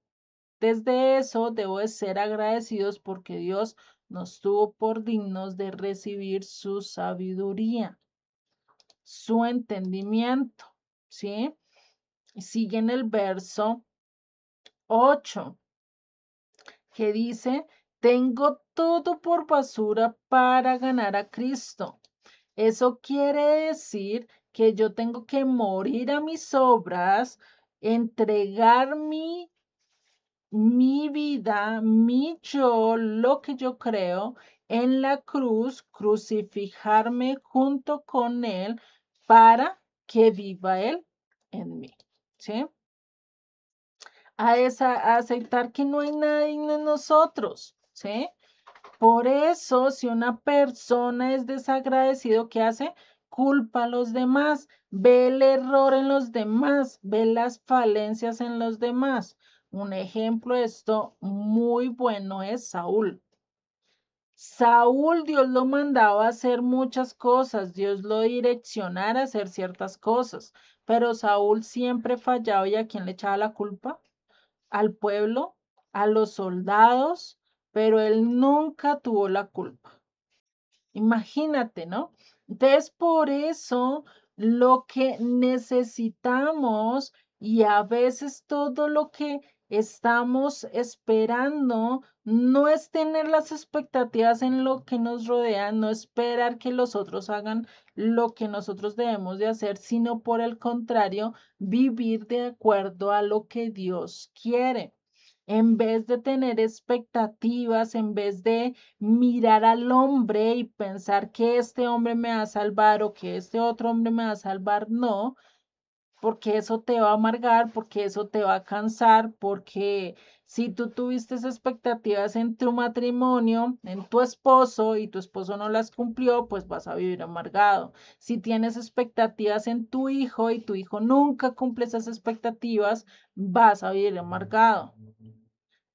desde eso debo de ser agradecidos porque Dios nos tuvo por dignos de recibir su sabiduría, su entendimiento, ¿sí? Sigue en el verso 8 que dice, tengo todo por basura para ganar a Cristo. Eso quiere decir que yo tengo que morir a mis obras, entregar mi vida, mi yo, lo que yo creo en la cruz, crucificarme junto con Él para que viva Él en mí. ¿Sí? A aceptar que no hay nada digno en nosotros. ¿Sí? Por eso, si una persona es desagradecido, ¿qué hace? Culpa a los demás, ve el error en los demás, ve las falencias en los demás. Un ejemplo de esto muy bueno es Saúl. Saúl, Dios lo mandaba a hacer muchas cosas, Dios lo direccionara a hacer ciertas cosas, pero Saúl siempre fallaba. ¿Y a quién le echaba la culpa? Al pueblo, a los soldados, pero él nunca tuvo la culpa. Imagínate, ¿no? Entonces, por eso lo que necesitamos y a veces todo lo que estamos esperando, no es tener las expectativas en lo que nos rodea, no esperar que los otros hagan lo que nosotros debemos de hacer, sino por el contrario, vivir de acuerdo a lo que Dios quiere. En vez de tener expectativas, en vez de mirar al hombre y pensar que este hombre me va a salvar o que este otro hombre me va a salvar, no, porque eso te va a amargar, porque eso te va a cansar, porque si tú tuviste expectativas en tu matrimonio, en tu esposo, y tu esposo no las cumplió, pues vas a vivir amargado. Si tienes expectativas en tu hijo y tu hijo nunca cumple esas expectativas, vas a vivir amargado.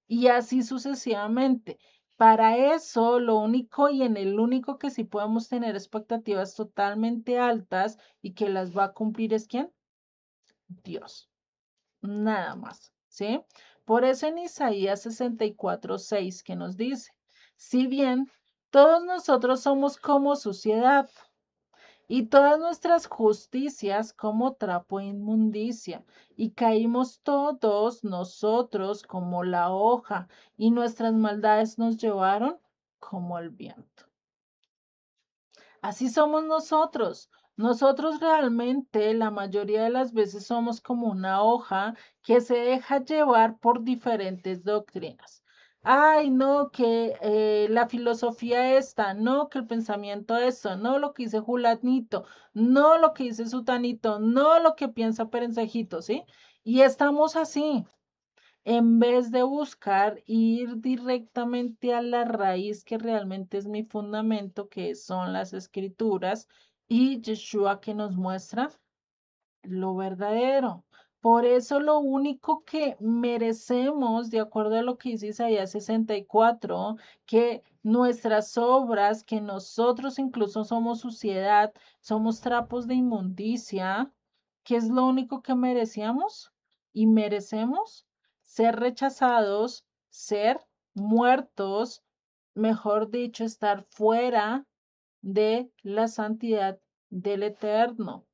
Y así sucesivamente. Para eso, lo único y en el único que sí podemos tener expectativas totalmente altas y que las va a cumplir es ¿quién? Dios, nada más, ¿sí? Por eso en Isaías 64:6 que nos dice, si bien todos nosotros somos como suciedad y todas nuestras justicias como trapo de inmundicia, y caímos todos nosotros como la hoja, y nuestras maldades nos llevaron como el viento. Así somos nosotros. Nosotros realmente la mayoría de las veces somos como una hoja que se deja llevar por diferentes doctrinas. Ay, no, que la filosofía esta, no, que el pensamiento esto, no lo que dice Julanito, no lo que dice Sutanito, no lo que piensa Perensejito, ¿sí? Y estamos así en vez de buscar ir directamente a la raíz que realmente es mi fundamento, que son las escrituras, y Yeshua que nos muestra lo verdadero. Por eso lo único que merecemos, de acuerdo a lo que dice Isaías 64, que nuestras obras, que nosotros incluso somos suciedad, somos trapos de inmundicia, ¿qué es lo único que merecíamos? Y merecemos ser rechazados, ser muertos, mejor dicho, estar fuera de la santidad del Eterno.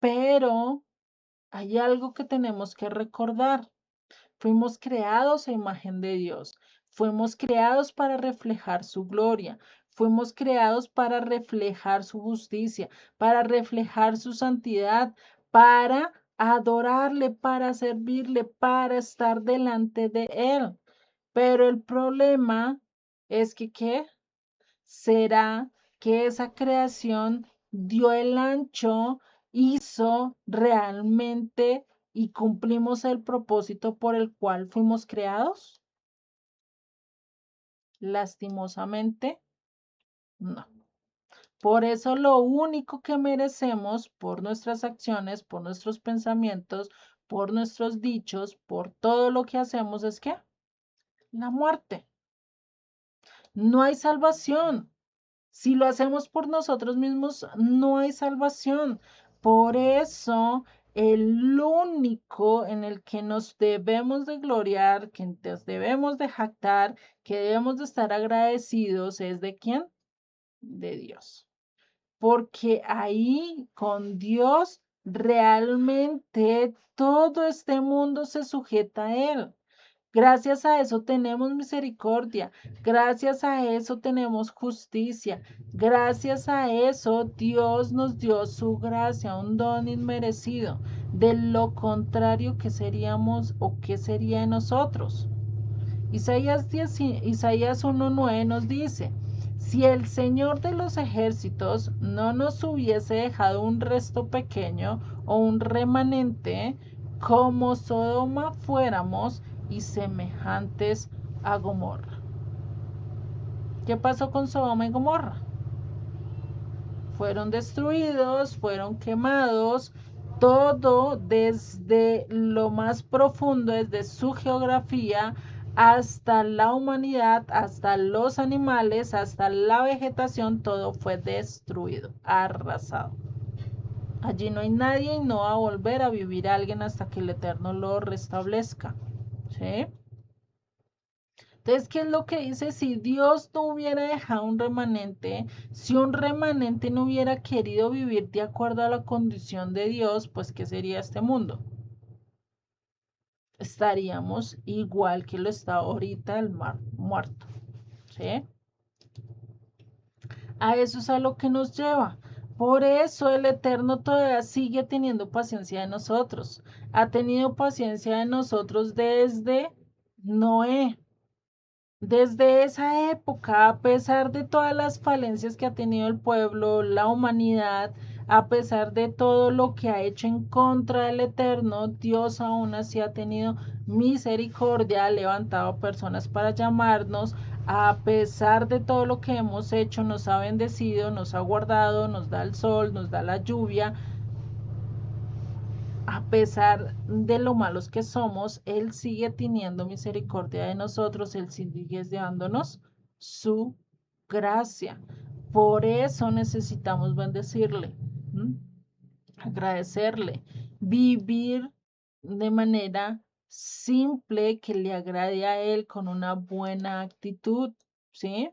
Pero hay algo que tenemos que recordar. Fuimos creados a imagen de Dios. Fuimos creados para reflejar su gloria. Fuimos creados para reflejar su justicia, para reflejar su santidad, para adorarle, para servirle, para estar delante de Él. Pero el problema es que, ¿qué? Será que esa creación dio el ancho, hizo realmente y cumplimos el propósito por el cual fuimos creados? Lastimosamente, no. Por eso lo único que merecemos por nuestras acciones, por nuestros pensamientos, por nuestros dichos, por todo lo que hacemos es que la muerte. No hay salvación. Si lo hacemos por nosotros mismos, no hay salvación. Por eso, el único en el que nos debemos de gloriar, que nos debemos de jactar, que debemos de estar agradecidos, ¿es de quién? De Dios. Porque ahí con Dios realmente todo este mundo se sujeta a Él. Gracias a eso tenemos misericordia, gracias a eso tenemos justicia, gracias a eso Dios nos dio su gracia, un don inmerecido. De lo contrario, ¿qué seríamos o qué sería de nosotros? Isaías 1:9 nos dice, si el Señor de los ejércitos no nos hubiese dejado un resto pequeño o un remanente, como Sodoma fuéramos y semejantes a Gomorra. ¿Qué pasó con Sodoma y Gomorra? Fueron destruidos, fueron quemados, todo desde lo más profundo, desde su geografía hasta la humanidad, hasta los animales, hasta la vegetación, todo fue destruido, arrasado. Allí no hay nadie y no va a volver a vivir alguien hasta que el Eterno lo restablezca. ¿Sí? Entonces, ¿qué es lo que dice? Si Dios no hubiera dejado un remanente, si un remanente no hubiera querido vivir de acuerdo a la condición de Dios, pues ¿qué sería este mundo? estaríamos igual que lo está ahorita el mar muerto, ¿sí? A eso es a lo que nos lleva. Por eso el Eterno todavía sigue teniendo paciencia de nosotros. Ha tenido paciencia de nosotros desde Noé. Desde esa época, a pesar de todas las falencias que ha tenido el pueblo, la humanidad, a pesar de todo lo que ha hecho en contra del Eterno, Dios aún así ha tenido misericordia, ha levantado personas para llamarnos, a pesar de todo lo que hemos hecho, nos ha bendecido, nos ha guardado, nos da el sol, nos da la lluvia, a pesar de lo malos que somos, Él sigue teniendo misericordia de nosotros, Él sigue dándonos su gracia. Por eso necesitamos bendecirle, ¿m? Agradecerle, vivir de manera simple que le agrade a Él con una buena actitud, ¿sí?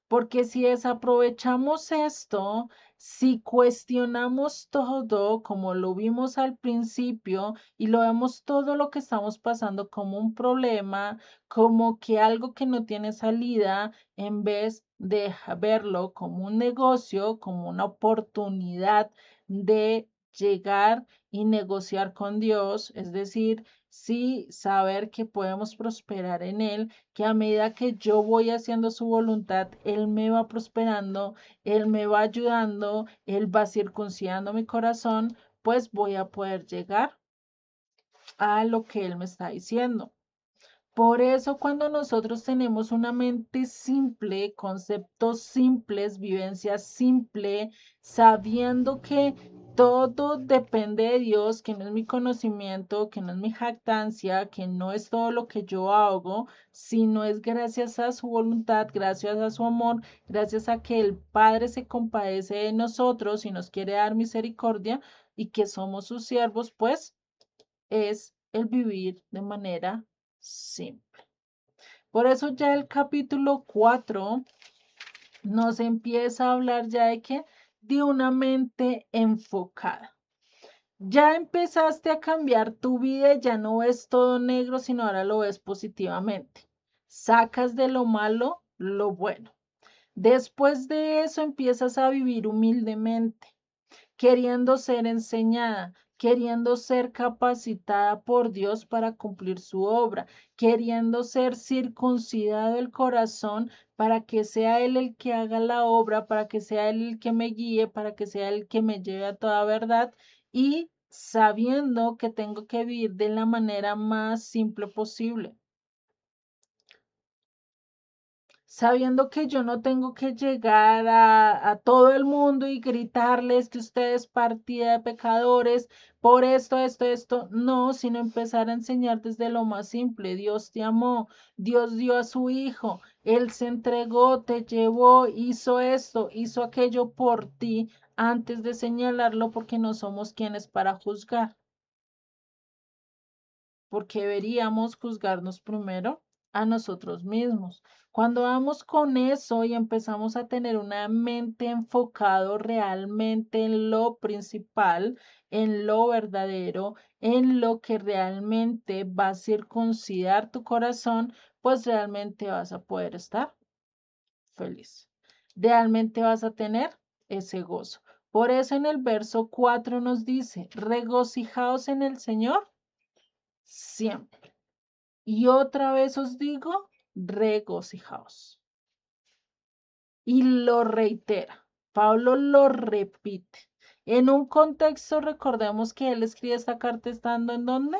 Porque si desaprovechamos esto, si cuestionamos todo como lo vimos al principio y lo vemos todo lo que estamos pasando como un problema, como que algo que no tiene salida, en vez de verlo como un negocio, como una oportunidad de llegar y negociar con Dios, es decir, sí saber que podemos prosperar en Él, que a medida que yo voy haciendo su voluntad, Él me va prosperando, Él me va ayudando, Él va circuncidando mi corazón, pues voy a poder llegar a lo que Él me está diciendo. Por eso cuando nosotros tenemos una mente simple, conceptos simples, vivencia simple, sabiendo que todo depende de Dios, que no es mi conocimiento, que no es mi jactancia, que no es todo lo que yo hago, sino es gracias a su voluntad, gracias a su amor, gracias a que el Padre se compadece de nosotros y nos quiere dar misericordia y que somos sus siervos, pues es el vivir de manera simple. Por eso ya el capítulo 4 nos empieza a hablar ya de que de una mente enfocada. Ya empezaste a cambiar tu vida, ya no ves todo negro, sino ahora lo ves positivamente. Sacas de lo malo lo bueno. Después de eso empiezas a vivir humildemente, queriendo ser enseñada, queriendo ser capacitada por Dios para cumplir su obra, queriendo ser circuncidado el corazón para que sea Él el que haga la obra, para que sea Él el que me guíe, para que sea Él el que me lleve a toda verdad y sabiendo que tengo que vivir de la manera más simple posible. Sabiendo que yo no tengo que llegar a todo el mundo y gritarles que ustedes partida de pecadores por esto, no, sino empezar a enseñar desde lo más simple. Dios te amó, Dios dio a su hijo, Él se entregó, te llevó, hizo esto, hizo aquello por ti antes de señalarlo porque no somos quienes para juzgar, porque deberíamos juzgarnos primero a nosotros mismos. Cuando vamos con eso y empezamos a tener una mente enfocado realmente en lo principal, en lo verdadero, en lo que realmente va a circuncidar tu corazón, pues realmente vas a poder estar feliz. Realmente vas a tener ese gozo. Por eso en el verso 4 nos dice, regocijaos en el Señor siempre. Y otra vez os digo, regocijaos. Y lo reitera. Pablo lo repite. En un contexto, recordemos que él escribe esta carta estando en dónde?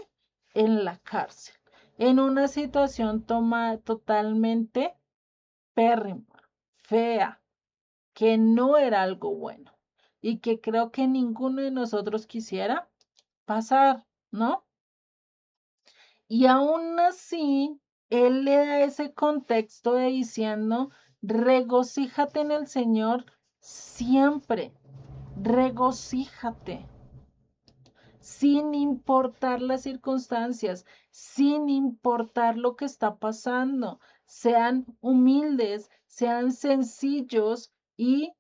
En la cárcel. En una situación totalmente pérrima, fea, que no era algo bueno y que creo que ninguno de nosotros quisiera pasar, ¿no? Y aún así, él le da ese contexto de diciendo, regocíjate en el Señor siempre, regocíjate, sin importar las circunstancias, sin importar lo que está pasando. Sean humildes, sean sencillos y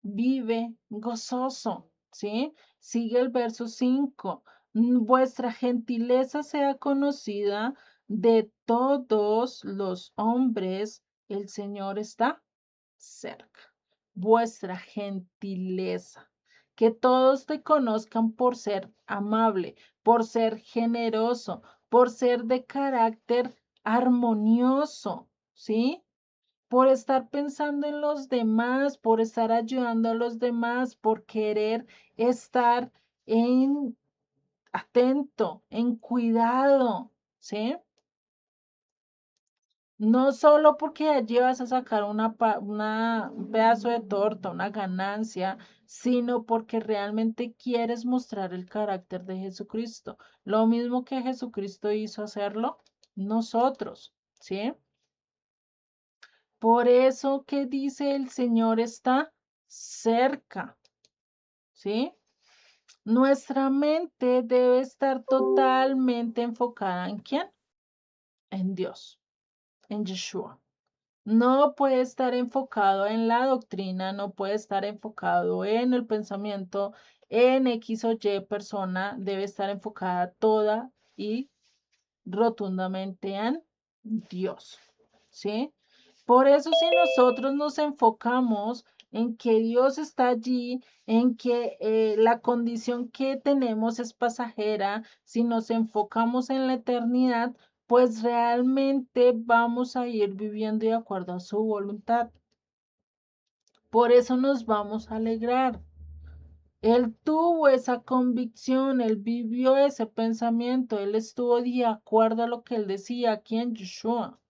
vive gozoso, ¿sí? Sigue el verso 5. vuestra gentileza sea conocida de todos los hombres, el Señor está cerca. Vuestra gentileza. Que todos te conozcan por ser amable, por ser generoso, por ser de carácter armonioso, ¿sí? Por estar pensando en los demás, por estar ayudando a los demás, por querer estar en atento, en cuidado, ¿sí? No solo porque allí vas a sacar un pedazo de torta, una ganancia, sino porque realmente quieres mostrar el carácter de Jesucristo. Lo mismo que Jesucristo hizo hacerlo nosotros, ¿sí? Por eso que dice el Señor está cerca, ¿sí? Nuestra mente debe estar totalmente enfocada en quién? En Dios, en Yeshua. No puede estar enfocado en la doctrina, no puede estar enfocado en el pensamiento, en X o Y persona, debe estar enfocada toda y rotundamente en Dios, ¿sí? Por eso si nosotros nos enfocamos en que Dios está allí, en que la condición que tenemos es pasajera, si nos enfocamos en la eternidad, pues realmente vamos a ir viviendo de acuerdo a su voluntad. Por eso nos vamos a alegrar. Él tuvo esa convicción, él vivió ese pensamiento, él estuvo de acuerdo a lo que él decía aquí en Yeshua.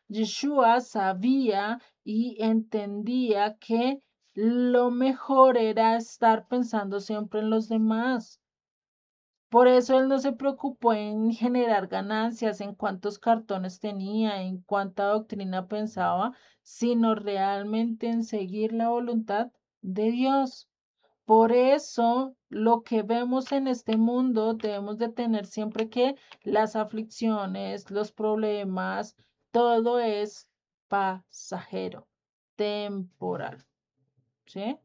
Yeshua sabía y entendía que lo mejor era estar pensando siempre en los demás. Por eso él no se preocupó en generar ganancias, en cuántos cartones tenía, en cuánta doctrina pensaba, sino realmente en seguir la voluntad de Dios. Por eso, lo que vemos en este mundo debemos de tener siempre que las aflicciones, los problemas, todo es pasajero, temporal, ¿sí?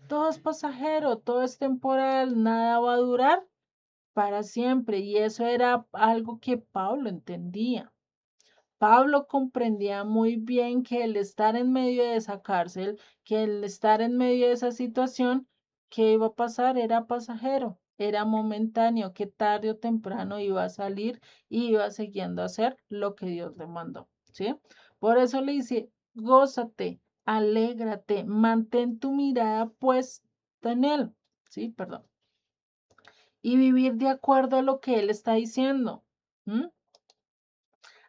Todo es pasajero, todo es temporal, nada va a durar para siempre. Y eso era algo que Pablo entendía. Pablo comprendía muy bien que el estar en medio de esa cárcel, que el estar en medio de esa situación, que iba a pasar era pasajero, era momentáneo, que tarde o temprano iba a salir y iba siguiendo a hacer lo que Dios le mandó, ¿sí? Por eso le dice, gózate, alégrate, mantén tu mirada puesta en él, ¿sí? Perdón. Y vivir de acuerdo a lo que él está diciendo. ¿M?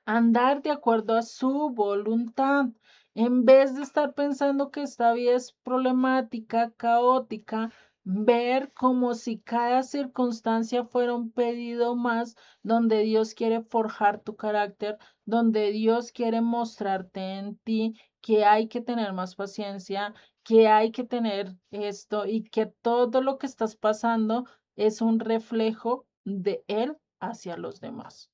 Andar de acuerdo a su voluntad, en vez de estar pensando que esta vida es problemática, caótica, ver como si cada circunstancia fuera un pedido más donde Dios quiere forjar tu carácter, donde Dios quiere mostrarte en ti que hay que tener más paciencia, que hay que tener esto y que todo lo que estás pasando es un reflejo de Él hacia los demás.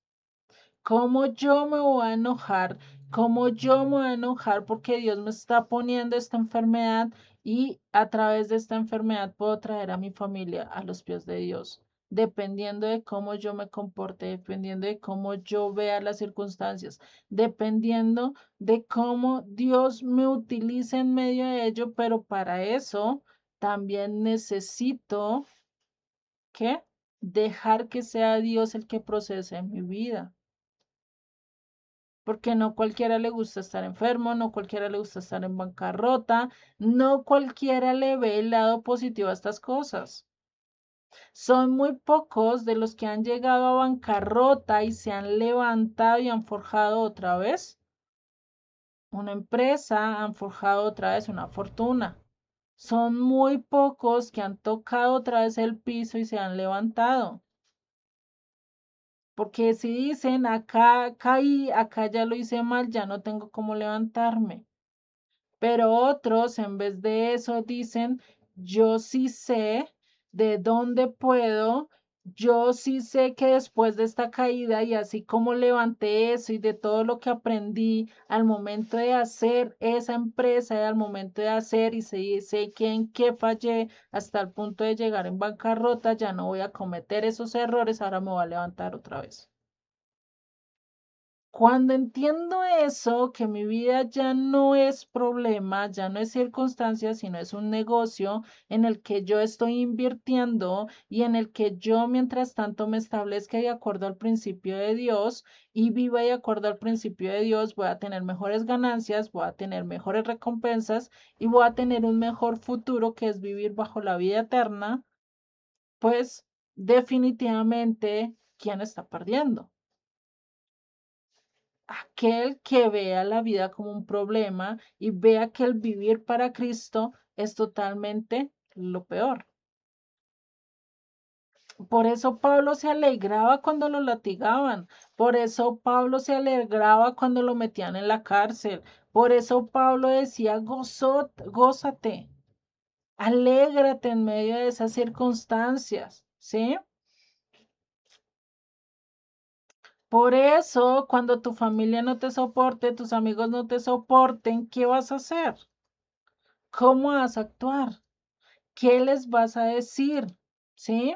¿Cómo yo me voy a enojar? ¿Cómo yo me voy a enojar porque Dios me está poniendo esta enfermedad y a través de esta enfermedad puedo traer a mi familia a los pies de Dios? Dependiendo de cómo yo me comporte, dependiendo de cómo yo vea las circunstancias, dependiendo de cómo Dios me utilice en medio de ello, pero para eso también necesito que dejar que sea Dios el que procese mi vida. Porque no cualquiera le gusta estar enfermo, no cualquiera le gusta estar en bancarrota, no cualquiera le ve el lado positivo a estas cosas. Son muy pocos de los que han llegado a bancarrota y se han levantado y han forjado otra vez una empresa, han forjado otra vez una fortuna. Son muy pocos que han tocado otra vez el piso y se han levantado. Porque si dicen, acá caí, acá ya lo hice mal, ya no tengo cómo levantarme. Pero otros, en vez de eso, dicen, yo sí sé de dónde puedo Yo sí sé que después de esta caída y así como levanté eso y de todo lo que aprendí al momento de hacer esa empresa y al momento de hacer y sé que en qué fallé hasta el punto de llegar en bancarrota, ya no voy a cometer esos errores, ahora me voy a levantar otra vez. Cuando entiendo eso, que mi vida ya no es problema, ya no es circunstancia, sino es un negocio en el que yo estoy invirtiendo y en el que yo, mientras tanto, me establezca de acuerdo al principio de Dios y viva de acuerdo al principio de Dios, voy a tener mejores ganancias, voy a tener mejores recompensas y voy a tener un mejor futuro que es vivir bajo la vida eterna, pues definitivamente, ¿quién está perdiendo? Aquel que vea la vida como un problema y vea que el vivir para Cristo es totalmente lo peor. Por eso Pablo se alegraba cuando lo latigaban, por eso Pablo se alegraba cuando lo metían en la cárcel, por eso Pablo decía, gózate, alégrate en medio de esas circunstancias, ¿sí? Por eso, cuando tu familia no te soporte, tus amigos no te soporten, ¿qué vas a hacer? ¿Cómo vas a actuar? ¿Qué les vas a decir? ¿Sí?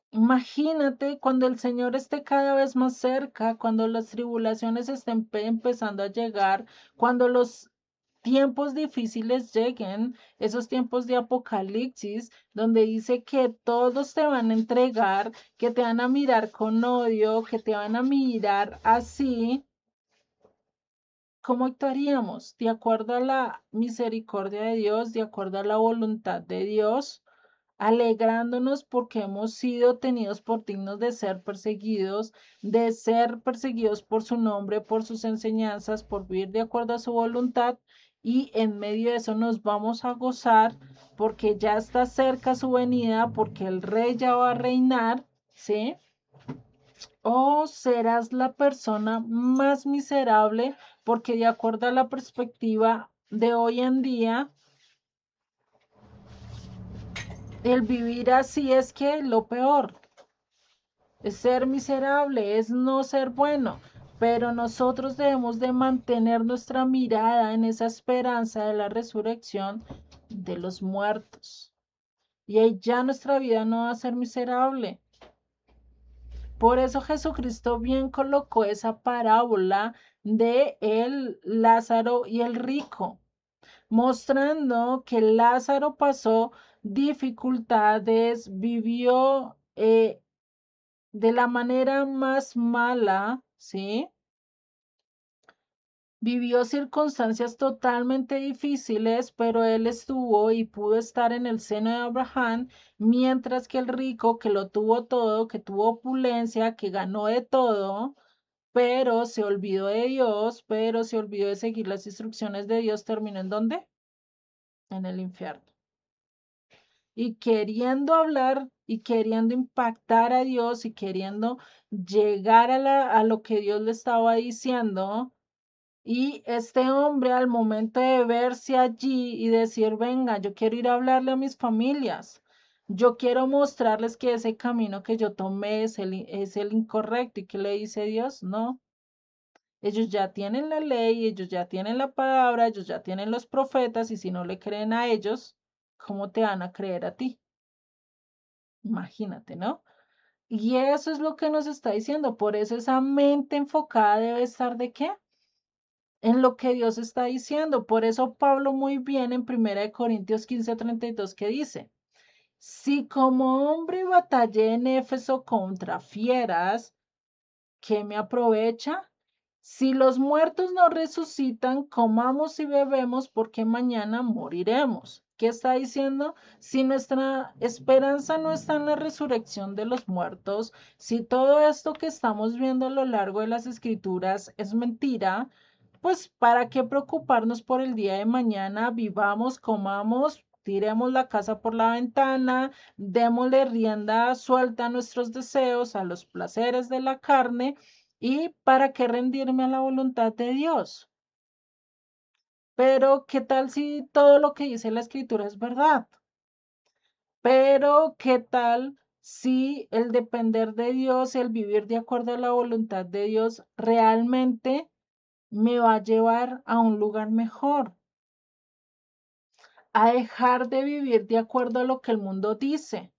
Imagínate cuando el Señor esté cada vez más cerca, cuando las tribulaciones estén empezando a llegar, cuando los tiempos difíciles lleguen, esos tiempos de apocalipsis, donde dice que todos te van a entregar, que te van a mirar con odio, que te van a mirar así. ¿Cómo actuaríamos? ¿De acuerdo a la misericordia de Dios, de acuerdo a la voluntad de Dios, alegrándonos porque hemos sido tenidos por dignos de ser perseguidos por su nombre, por sus enseñanzas, por vivir de acuerdo a su voluntad? Y en medio de eso nos vamos a gozar porque ya está cerca su venida, porque el rey ya va a reinar, ¿sí? O serás la persona más miserable porque de acuerdo a la perspectiva de hoy en día, el vivir así es que lo peor es ser miserable, es no ser bueno, pero nosotros debemos de mantener nuestra mirada en esa esperanza de la resurrección de los muertos. Y ahí ya nuestra vida no va a ser miserable. Por eso Jesucristo bien colocó esa parábola de el Lázaro y el rico, mostrando que Lázaro pasó dificultades, vivió de la manera más mala, ¿sí? Vivió circunstancias totalmente difíciles, pero él estuvo y pudo estar en el seno de Abraham, mientras que el rico, que lo tuvo todo, que tuvo opulencia, que ganó de todo, pero se olvidó de Dios, pero se olvidó de seguir las instrucciones de Dios, terminó ¿en dónde? En el infierno. Y queriendo hablar y queriendo impactar a Dios y queriendo llegar a lo que Dios le estaba diciendo, y este hombre al momento de verse allí y decir, venga, yo quiero ir a hablarle a mis familias, yo quiero mostrarles que ese camino que yo tomé es el incorrecto. ¿Y qué le dice Dios? No, ellos ya tienen la ley, ellos ya tienen la palabra, ellos ya tienen los profetas y si no le creen a ellos, ¿cómo te van a creer a ti? Imagínate, ¿no? Y eso es lo que nos está diciendo. Por eso esa mente enfocada debe estar ¿de qué? En lo que Dios está diciendo. Por eso Pablo muy bien en 1 Corintios 15:32 que dice, si como hombre batallé en Éfeso contra fieras, ¿qué me aprovecha? Si los muertos no resucitan, comamos y bebemos porque mañana moriremos. ¿Qué está diciendo? Si nuestra esperanza no está en la resurrección de los muertos, si todo esto que estamos viendo a lo largo de las escrituras es mentira, pues ¿para qué preocuparnos por el día de mañana? Vivamos, comamos, tiremos la casa por la ventana, démosle rienda suelta a nuestros deseos, a los placeres de la carne, y para qué rendirme a la voluntad de Dios. Pero, ¿qué tal si todo lo que dice la escritura es verdad? Pero, ¿qué tal si el depender de Dios, el vivir de acuerdo a la voluntad de Dios, realmente me va a llevar a un lugar mejor, a dejar de vivir de acuerdo a lo que el mundo dice.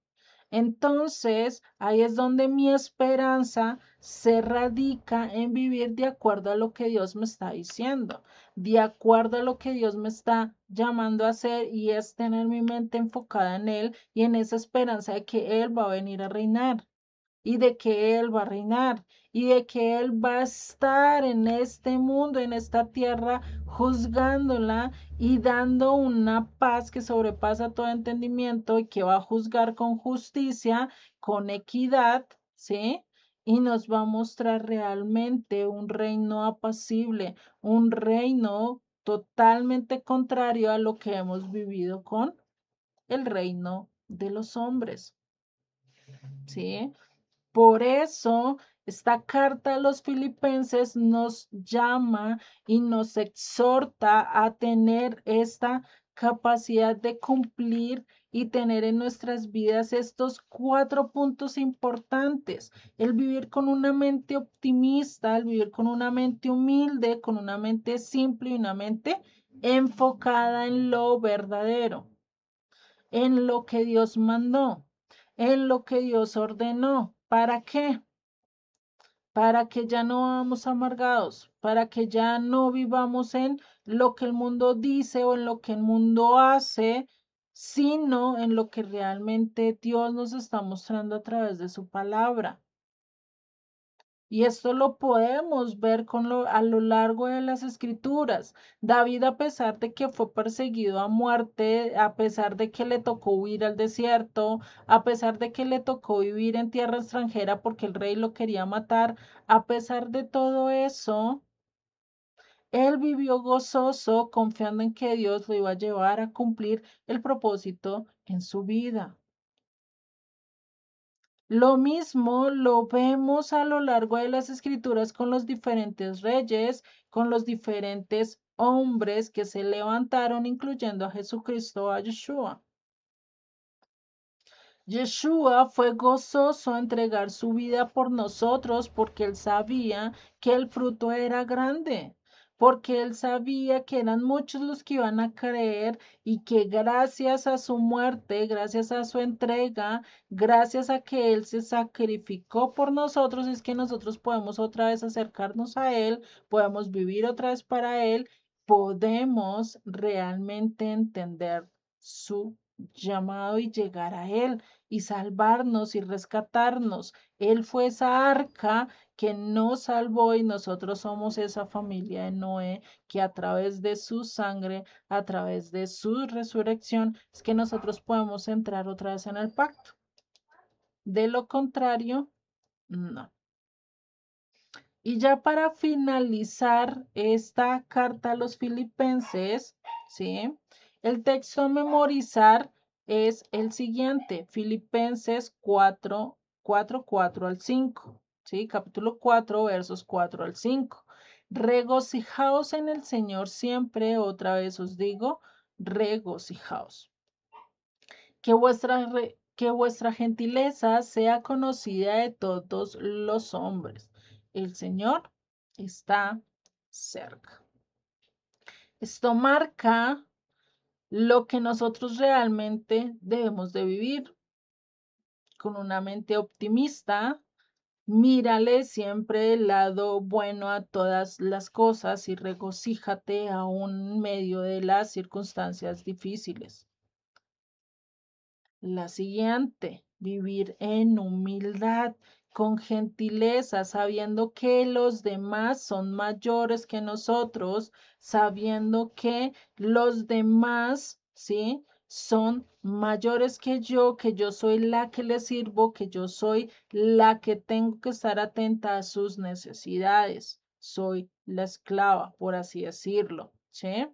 Entonces, ahí es donde mi esperanza se radica en vivir de acuerdo a lo que Dios me está diciendo, de acuerdo a lo que Dios me está llamando a hacer, y es tener mi mente enfocada en Él y en esa esperanza de que Él va a venir a reinar y de que Él va a reinar y de que Él va a estar en este mundo, en esta tierra, juzgándola y dando una paz que sobrepasa todo entendimiento y que va a juzgar con justicia, con equidad, ¿sí? Y nos va a mostrar realmente un reino apacible, un reino totalmente contrario a lo que hemos vivido con el reino de los hombres, ¿sí? Por eso, esta carta a los filipenses nos llama y nos exhorta a tener esta capacidad de cumplir y tener en nuestras vidas estos 4 puntos importantes. El vivir con una mente optimista, el vivir con una mente humilde, con una mente simple y una mente enfocada en lo verdadero, en lo que Dios mandó, en lo que Dios ordenó. ¿Para qué? Para que ya no vamos amargados, para que ya no vivamos en lo que el mundo dice o en lo que el mundo hace, sino en lo que realmente Dios nos está mostrando a través de su palabra. Y esto lo podemos ver a lo largo de las escrituras. David, a pesar de que fue perseguido a muerte, a pesar de que le tocó huir al desierto, a pesar de que le tocó vivir en tierra extranjera porque el rey lo quería matar, a pesar de todo eso, él vivió gozoso, confiando en que Dios lo iba a llevar a cumplir el propósito en su vida. Lo mismo lo vemos a lo largo de las escrituras con los diferentes reyes, con los diferentes hombres que se levantaron, incluyendo a Jesucristo, a Yeshua. Yeshua fue gozoso a entregar su vida por nosotros porque él sabía que el fruto era grande, porque él sabía que eran muchos los que iban a creer y que gracias a su muerte, gracias a su entrega, gracias a que él se sacrificó por nosotros, es que nosotros podemos otra vez acercarnos a él, podemos vivir otra vez para él, podemos realmente entender su llamado y llegar a él y salvarnos y rescatarnos. Él fue esa arca que nos salvó y nosotros somos esa familia de Noé que a través de su sangre, a través de su resurrección, es que nosotros podemos entrar otra vez en el pacto. De lo contrario, no. Y ya para finalizar esta carta a los filipenses, ¿sí? El texto a memorizar es el siguiente, Filipenses 4 al 5, ¿sí? Capítulo 4, versos 4 al 5. Regocijaos en el Señor siempre, otra vez os digo, regocijaos. Que vuestra gentileza sea conocida de todos los hombres. El Señor está cerca. Esto marca lo que nosotros realmente debemos de vivir con una mente optimista. Mírale siempre el lado bueno a todas las cosas y regocíjate aún en medio de las circunstancias difíciles. La siguiente, vivir en humildad, con gentileza, sabiendo que los demás son mayores que nosotros, sabiendo que los demás, ¿sí? Son mayores que yo soy la que les sirvo, que yo soy la que tengo que estar atenta a sus necesidades. Soy la esclava, por así decirlo, ¿sí?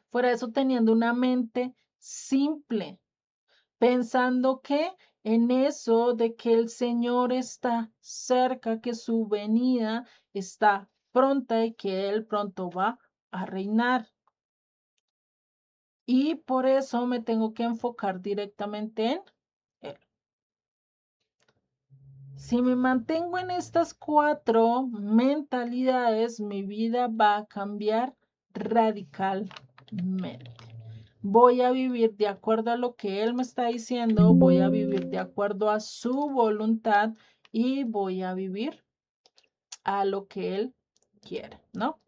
Fuera de eso, teniendo una mente simple, pensando que en eso de que el Señor está cerca, que su venida está pronta y que Él pronto va a reinar. Y por eso me tengo que enfocar directamente en Él. Si me mantengo en estas 4 mentalidades, mi vida va a cambiar radicalmente. Voy a vivir de acuerdo a lo que él me está diciendo, voy a vivir de acuerdo a su voluntad y voy a vivir a lo que él quiere, ¿no?